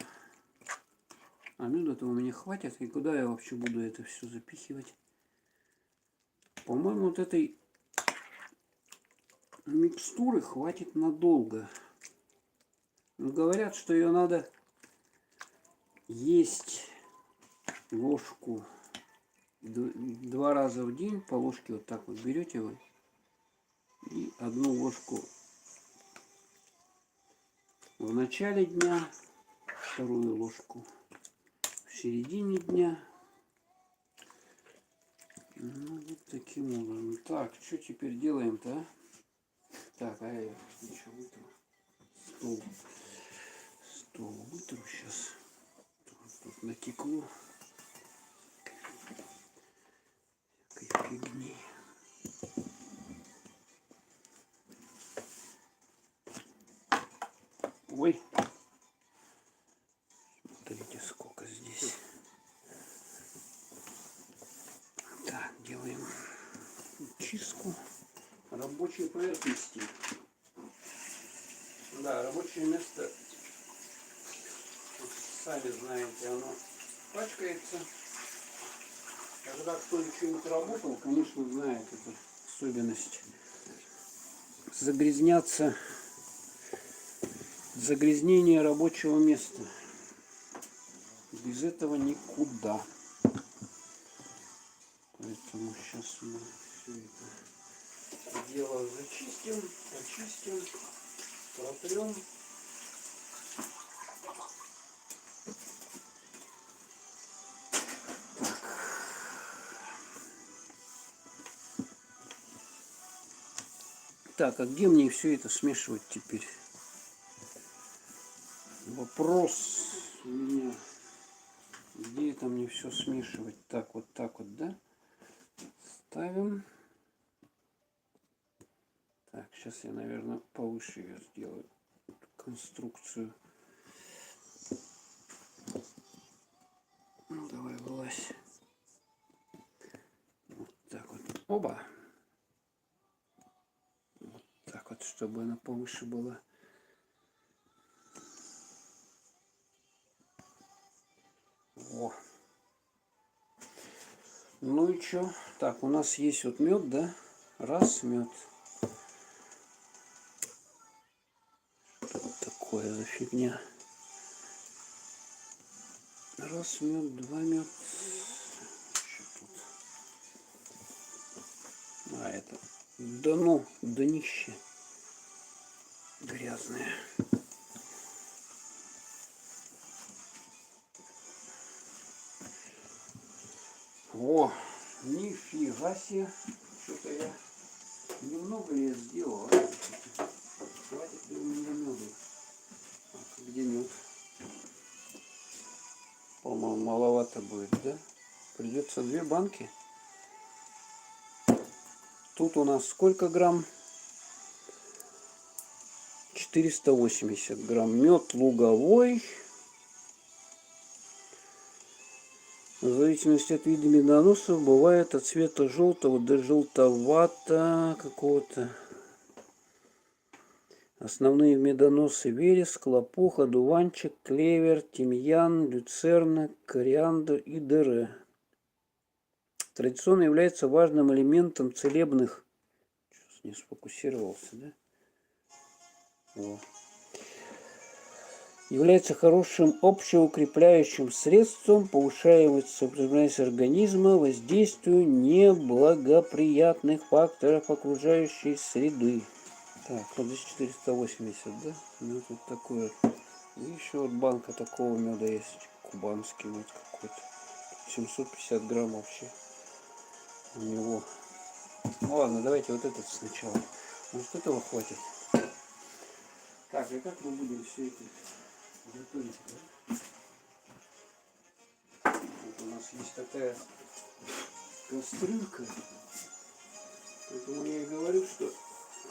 Ну этого мне хватит. И куда я вообще буду это все запихивать? По-моему, вот этой микстуры хватит надолго. Говорят, что ее надо есть ложку 2 раза в день. По ложке вот так вот берете вы. И 1 ложку в начале дня, 2 ложку в середине дня. Ну, вот таким образом. Так, что теперь делаем-то, а? Так, а я еще вытру. Стол вытру сейчас. Тут натекло. Всякой фигни. Ой. Смотрите, сколько здесь. Так, делаем чистку рабочей поверхности. Да, рабочее место, сами знаете, оно пачкается. Когда кто что-нибудь работал, конечно, знает эту особенность. Загрязнение рабочего места. Без этого никуда. Поэтому сейчас мы все это дело зачистим, почистим, протрем. Так, а где мне все это смешивать теперь? Вопрос у меня. Где это мне все смешивать? Так вот, да? Ставим. Так, сейчас я, наверное, повыше ее сделаю. Конструкцию. Ну, давай, вылазь. Вот так вот. Оба. Вот так вот, чтобы она повыше была. О. Ну и что? Так, у нас есть вот мед, да? Раз мед. Что такое за фигня? Раз мед, 2 мед. А это дно, днище грязное. О, нифига себе. Что-то я немного я сделал. Хватит ли у меня меду? Где мед? По-моему, маловато будет, да? Придется 2 банки. Тут у нас сколько грамм? 480 грамм. Мед луговой. В зависимости от вида медоносов бывает от цвета желтого до желтовато какого-то. Основные медоносы: вереск, лопух, одуванчик, клевер, тимьян, люцерна, кориандр и дыре. Традиционно является важным элементом целебных. Сейчас не сфокусировался, да? О. является хорошим общеукрепляющим средством, повышает сопротивляемость организма воздействию неблагоприятных факторов окружающей среды. Так, вот здесь 480, да? Ну, тут такой вот. И еще вот банка такого меда есть, кубанский вот какой-то. 750 грамм вообще у него. Ну ладно, давайте вот этот сначала. Может, этого хватит. Так, и как мы будем все это готовить? Да? Вот у нас есть такая кастрюлька. Поэтому я и говорю, что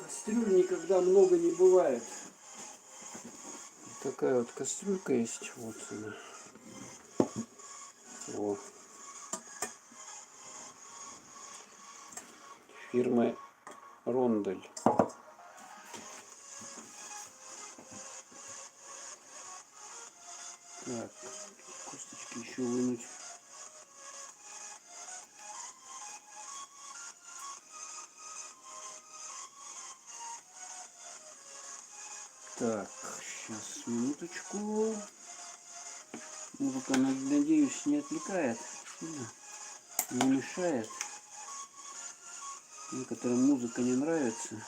кастрюль никогда много не бывает. Такая вот кастрюлька есть. Вот она. Вот. Фирмы Рондель. Так, косточки еще вынуть. Так, сейчас, минуточку. Музыка, надеюсь, не отвлекает, не мешает. Некоторым музыка не нравится.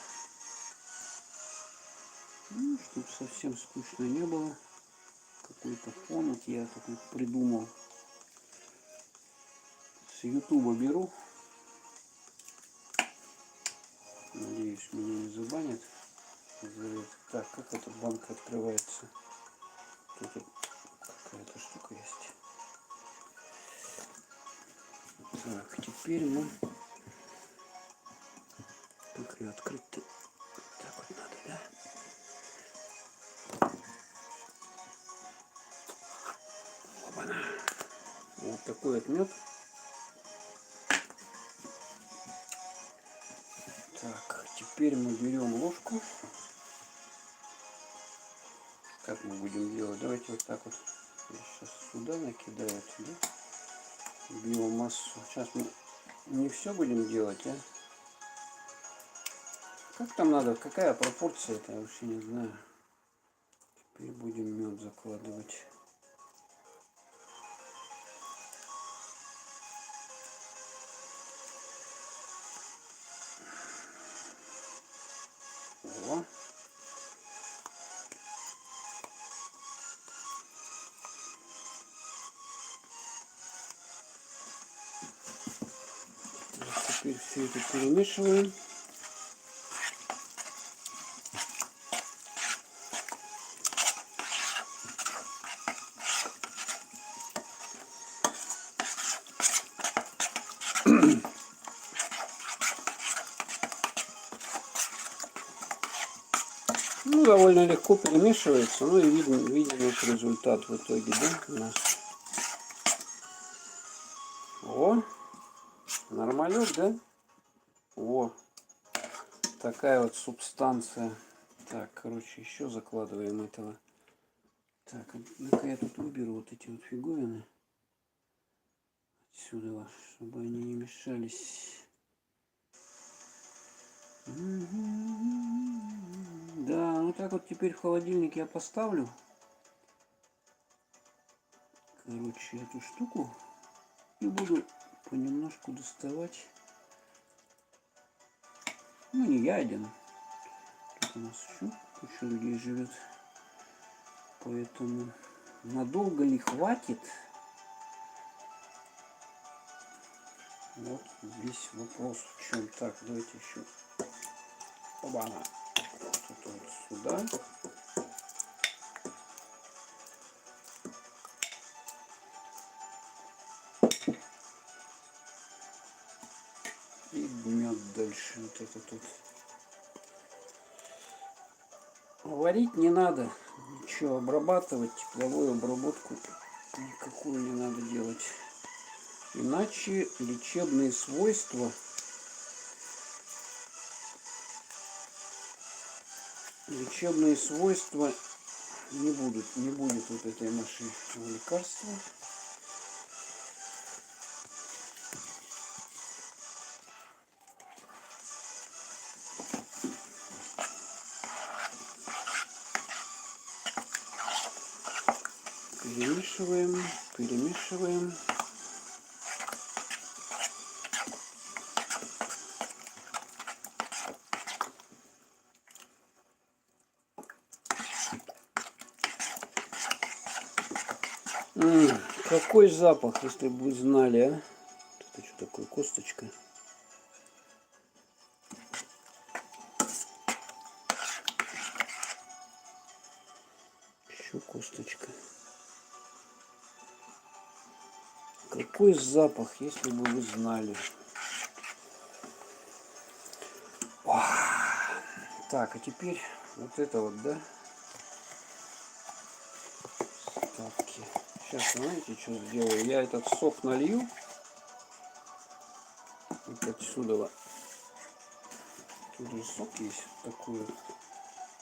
Ну, чтобы совсем скучно не было. Какой-то фон вот я такой придумал. С Ютуба беру. Надеюсь, меня не забанят. Так, как эта банка открывается? Тут какая-то штука есть. Так, теперь мы... Как ее открыть-то? Так вот надо, да? Опа-на. Вот такой вот мед. Так, теперь мы берем ложку. Как мы будем делать? Давайте вот так вот. Я сейчас сюда накидаю, да? Биомассу. Сейчас мы не все будем делать, а? Как там надо? Какая пропорция? Это я вообще не знаю. Теперь будем мед закладывать. О. Теперь все это перемешиваем. Ну, довольно легко перемешивается, ну и виден вот результат в итоге, да, у нас. О, нормалек, да? О, такая вот субстанция. Так, короче, еще закладываем этого. Так, ну-ка я тут уберу вот эти вот фиговины отсюда, чтобы они не мешались. Да, ну так вот теперь в холодильник я поставлю. Короче, эту штуку и буду понемножку доставать. Ну, не я один. Тут у нас еще куча людей живет. Поэтому надолго ли хватит? Вот здесь вопрос в чем. Так, давайте еще. Оба-на. Тут вот сюда. И мед дальше. Вот это тут. Варить не надо. Ничего, обрабатывать, тепловую обработку никакую не надо делать. Иначе лечебные свойства не будет вот этой нашей лекарства. Перемешиваем, перемешиваем. Какой запах, если бы вы знали, а? Это что такое, косточка? Еще косточка. Какой запах, если бы вы знали. Так, а теперь вот это вот, да? Ставки. Сейчас, знаете, что сделаю? Я этот сок налью. Вот отсюда. Тут же сок есть такой.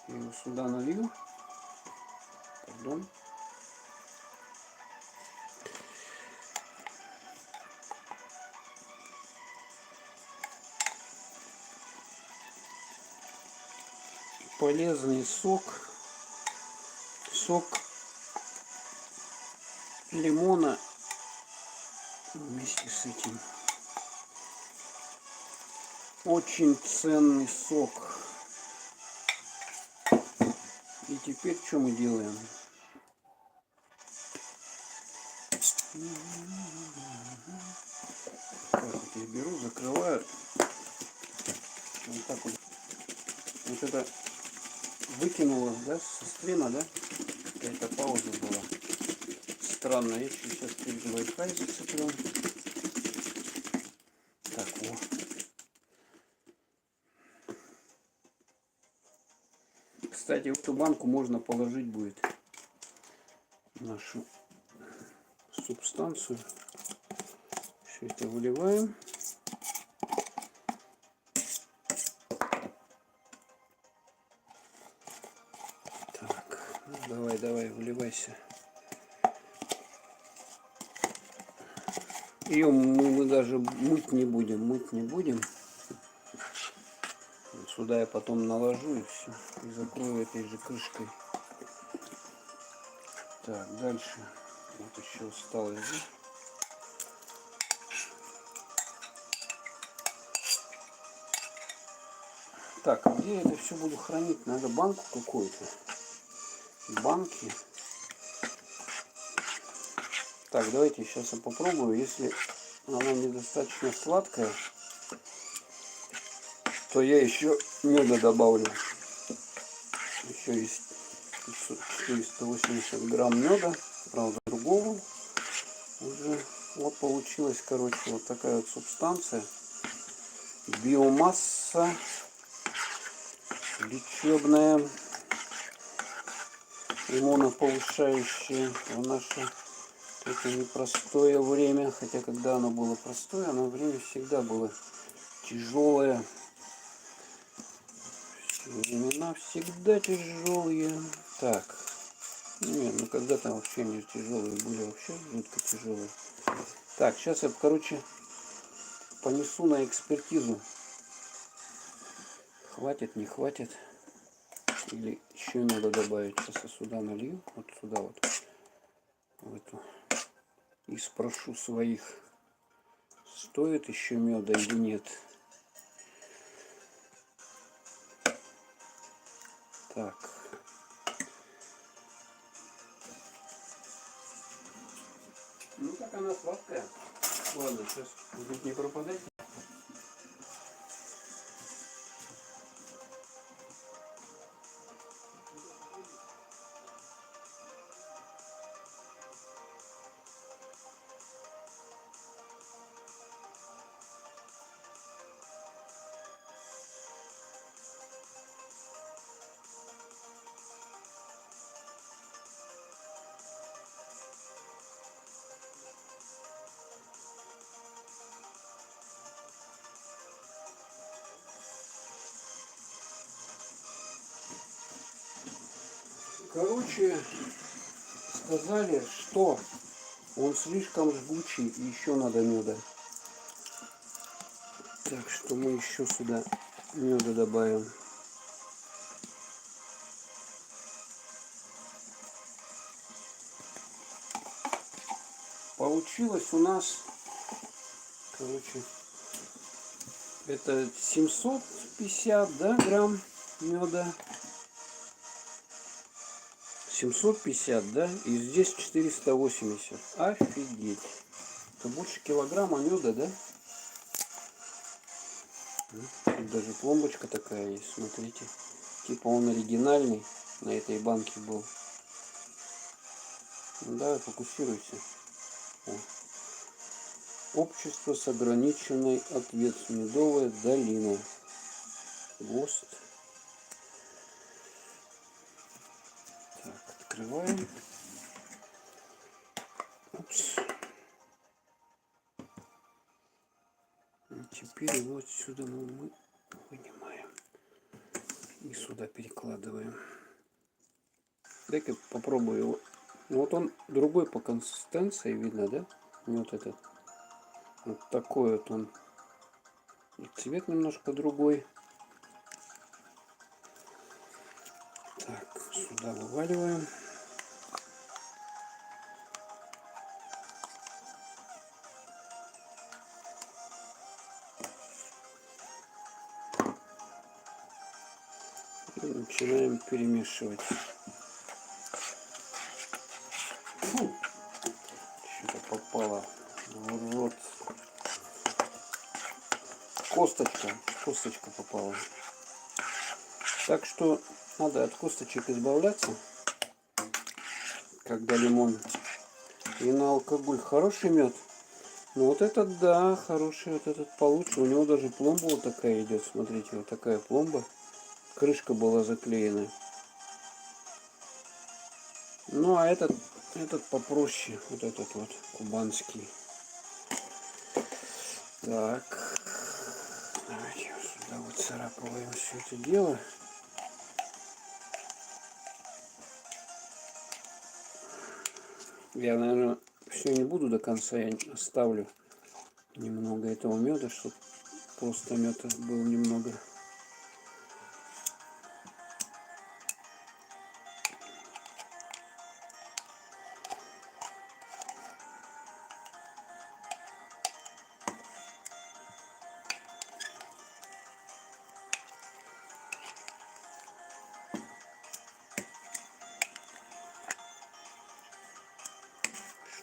Я его сюда налью. Пардон. Полезный сок. Сок лимона вместе с этим. Очень ценный сок. И теперь что мы делаем? Так вот я беру, закрываю. Вот так вот. Вот это выкинуло, да, со стрима, да? Какая-то пауза была. Странно, я сейчас перед Wi-Fi зацеплю. Так, вот. Кстати, в эту банку можно положить будет нашу субстанцию. Все это выливаем. Так, ну давай, давай, выливайся. Ее мы даже мыть не будем, Вот сюда я потом наложу и все, и закрою этой же крышкой. Так, дальше. Вот еще осталось, да? Так, а где я это все буду хранить? Надо банку какую-то. Банки. Так, давайте сейчас я попробую. Если она недостаточно сладкая, то я еще меда добавлю. Еще есть 480 грамм меда, правда другого уже. Вот получилась, короче, вот такая вот субстанция. Биомасса лечебная, иммуноповышающая в наше это непростое время. Хотя когда оно было простое, оно время всегда было тяжелое. Времена всегда тяжелые. Так. Нет, ну когда-то вообще не тяжелые были, вообще жутко тяжелые. Так, сейчас я, короче, понесу на экспертизу. Хватит, не хватит. Или еще надо добавить. Сейчас я сюда налью. Вот сюда вот. В эту. И спрошу своих, стоит еще меда или нет. Так. Ну так она сладкая. Ладно, сейчас будет не пропадать. Короче, сказали, что он слишком жгучий и еще надо меда. Так что мы еще сюда меда добавим. Получилось у нас, короче, это 750, да, грамм меда. 750, да, и здесь 480. Офигеть. Это больше килограмма меда, да? Тут даже пломбочка такая есть, смотрите. Типа он оригинальный на этой банке был. Ну, давай фокусируйся. О. Общество с ограниченной ответственностью. Медовая долина. ГОСТ. Так, открываем. Упс. И теперь вот сюда мы вынимаем. И сюда перекладываем. Дай-ка попробую его. Ну, вот он другой по консистенции, видно, да? Вот этот. Вот такой вот он. И цвет немножко другой. Так, сюда вываливаем. И начинаем перемешивать. Что-то попало в рот. Косточка попала. Так что надо от косточек избавляться, когда лимон. И на алкоголь хороший мед. Ну вот этот, да, хороший, вот этот получше. У него даже пломба вот такая идет. Смотрите, вот такая пломба. Крышка была заклеена. Ну а этот попроще. Вот этот вот кубанский. Так. Давайте сюда вот царапываем все это дело. Я, наверное, все не буду до конца. Я оставлю немного этого меда, чтобы просто мед был немного.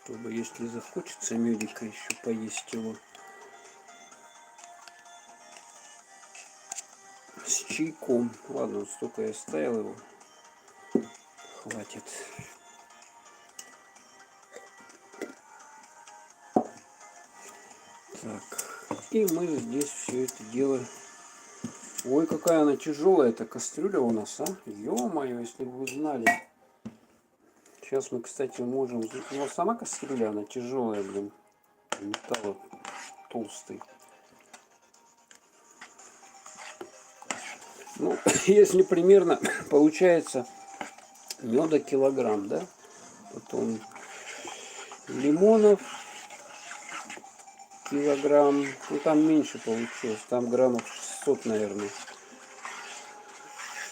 Чтобы, если захочется медика, еще поесть его с чайком. Ладно, вот столько я оставил его. Хватит. Так. И мы здесь все это дело. Ой, какая она тяжелая, эта кастрюля у нас, а? Ё-моё, если бы вы знали. Сейчас мы, кстати, можем... Ну, сама кастрюля, она тяжелая, блин. Металл толстый. Ну, если примерно получается меда килограмм, да? Потом лимонов килограмм. Ну, там меньше получилось. Там граммов 600, наверное.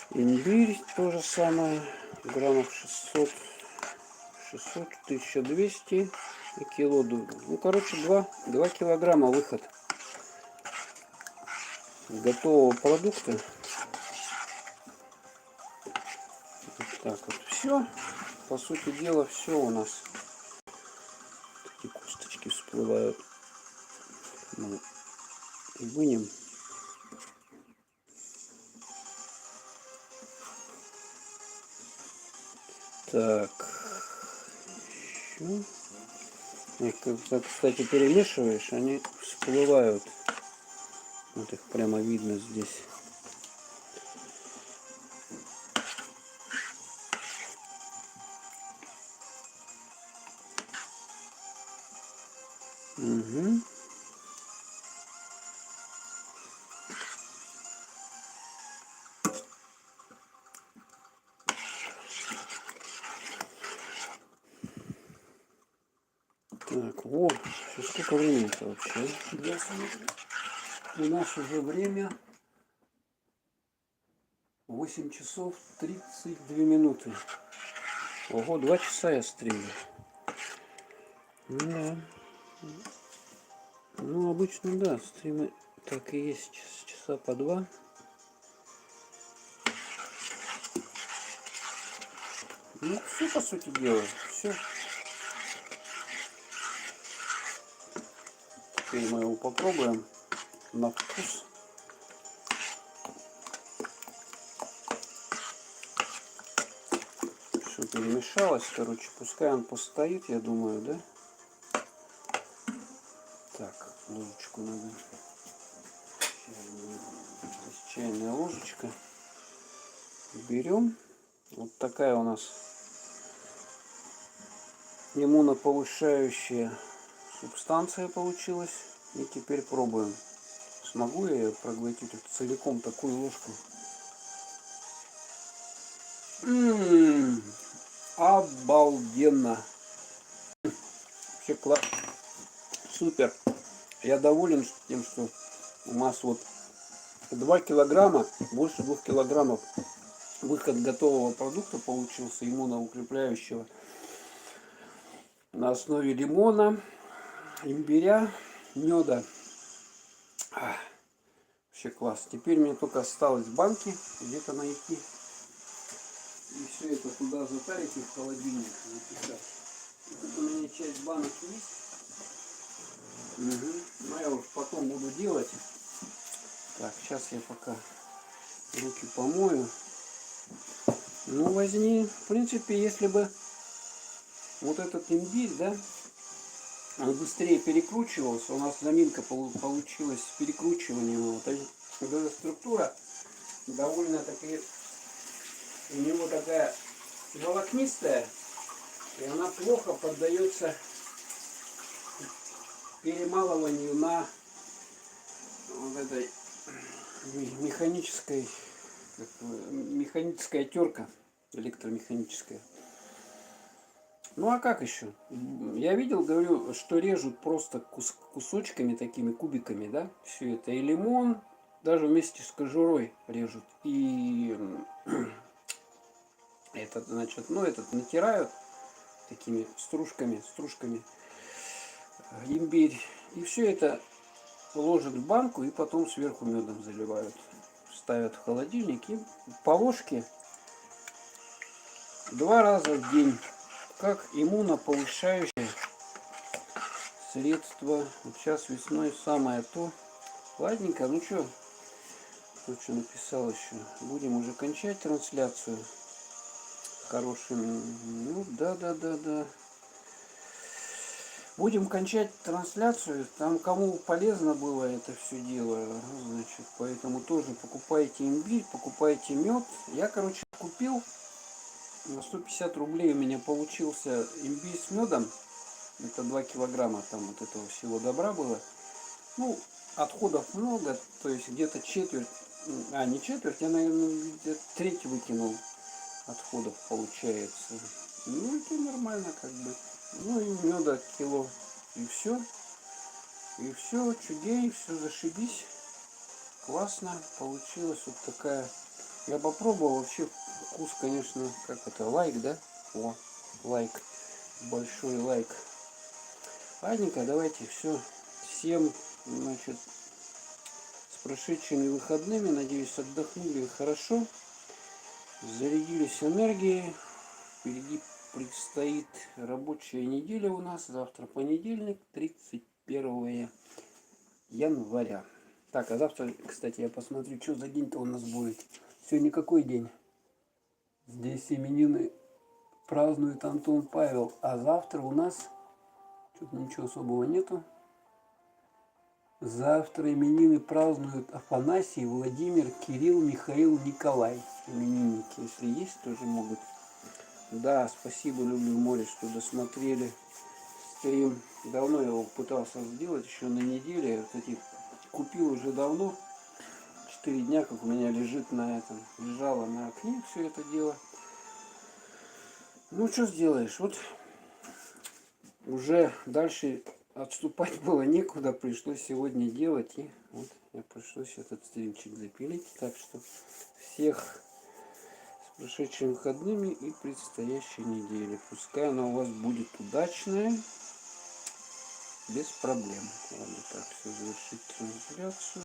Имбирь то же самое. Граммов 600. 600, 1200 и кило. Ну, короче, 2 килограмма выход готового продукта. Вот так вот. Все. По сути дела, все у нас. Такие косточки всплывают. Мы вынем. Так. Еще. Их, когда, кстати, перемешиваешь, они всплывают. Вот их прямо видно здесь. Угу. Так, вот. Сколько времени-то вообще? У нас уже время 8 часов 32 минуты. Ого, 2 часа я стримлю. Да. Ну, обычно, да, стримы так и есть, часа по два. Ну, все, по сути дела, все. Теперь мы его попробуем на вкус. Все перемешалось, короче, пускай он постоит, я думаю, да? Так, ложечку надо. Чайная ложечка. Берем. Вот такая у нас иммуноповышающая субстанция получилась. И теперь пробуем. Смогу я ее проглотить вот целиком, такую ложку? Обалденно! Вообще класс. Супер. Я доволен тем, что у нас вот 2 килограмма, больше 2 килограммов выход готового продукта получился, иммуноукрепляющего, на основе лимона, имбиря, меда. Вообще класс. Теперь мне только осталось банки где-то найти. И все это туда затарить и в холодильник написать. Тут у меня часть банок есть. Угу. Но я уж потом буду делать. Так, сейчас я пока руки помою. Ну, возьми, в принципе, если бы вот этот имбирь, да, он быстрее перекручивался, у нас заминка получилась с перекручиванием. Вот эта структура довольно-таки у него такая волокнистая, и она плохо поддается перемалыванию на вот этой механическая терка, электромеханическая. Ну а как еще? Я видел, говорю, что режут просто кусочками, такими кубиками, да, все это. И лимон даже вместе с кожурой режут. И этот, значит, ну этот натирают такими стружками имбирь. И все это ложат в банку и потом сверху медом заливают. Ставят в холодильник и по ложке 2 раза в день. Как иммуноповышающее средство. Вот сейчас весной самое то. Ладненько, ну что, тут что написал еще. Будем уже кончать трансляцию хорошим. Ну да. Будем кончать трансляцию. Там кому полезно было это все дело, значит, поэтому тоже покупайте имбирь, покупайте мед. Я, короче, купил на 150 рублей, у меня получился имбирь с медом. Это 2 килограмма там вот этого всего добра было. Ну, отходов много, то есть где-то четверть, не четверть, я, наверное, где-то треть выкинул отходов получается. Ну, это нормально как бы. Ну и меда кило. И все. И все, чудей, все зашибись. Классно получилось вот такая. Я попробовал, вообще вкус, конечно, как это, лайк, да? О, лайк. Большой лайк. Ладненько, давайте все. Всем, значит, с прошедшими выходными. Надеюсь, отдохнули хорошо. Зарядились энергией. Впереди предстоит рабочая неделя у нас. Завтра понедельник, 31 января. Так, а завтра, кстати, я посмотрю, что за день-то у нас будет. Сегодня какой день? Здесь именины празднует Антон Павел. А завтра у нас что-то ничего особого нету. Завтра именины празднуют Афанасий, Владимир, Кирилл, Михаил, Николай. Именинники, если есть, тоже могут. Да, спасибо, люблю море, что досмотрели стрим. Давно я его пытался сделать, еще на неделе. Кстати, купил уже давно. 4 дня, как у меня лежит на этом. Лежало на окне все это дело. Ну, что сделаешь? Вот уже дальше отступать было некуда, пришлось сегодня делать, и вот мне пришлось этот стримчик запилить. Так что всех с прошедшими выходными и предстоящей недели. Пускай она у вас будет удачная. без проблем. Ладно, так, все, завершить трансляцию.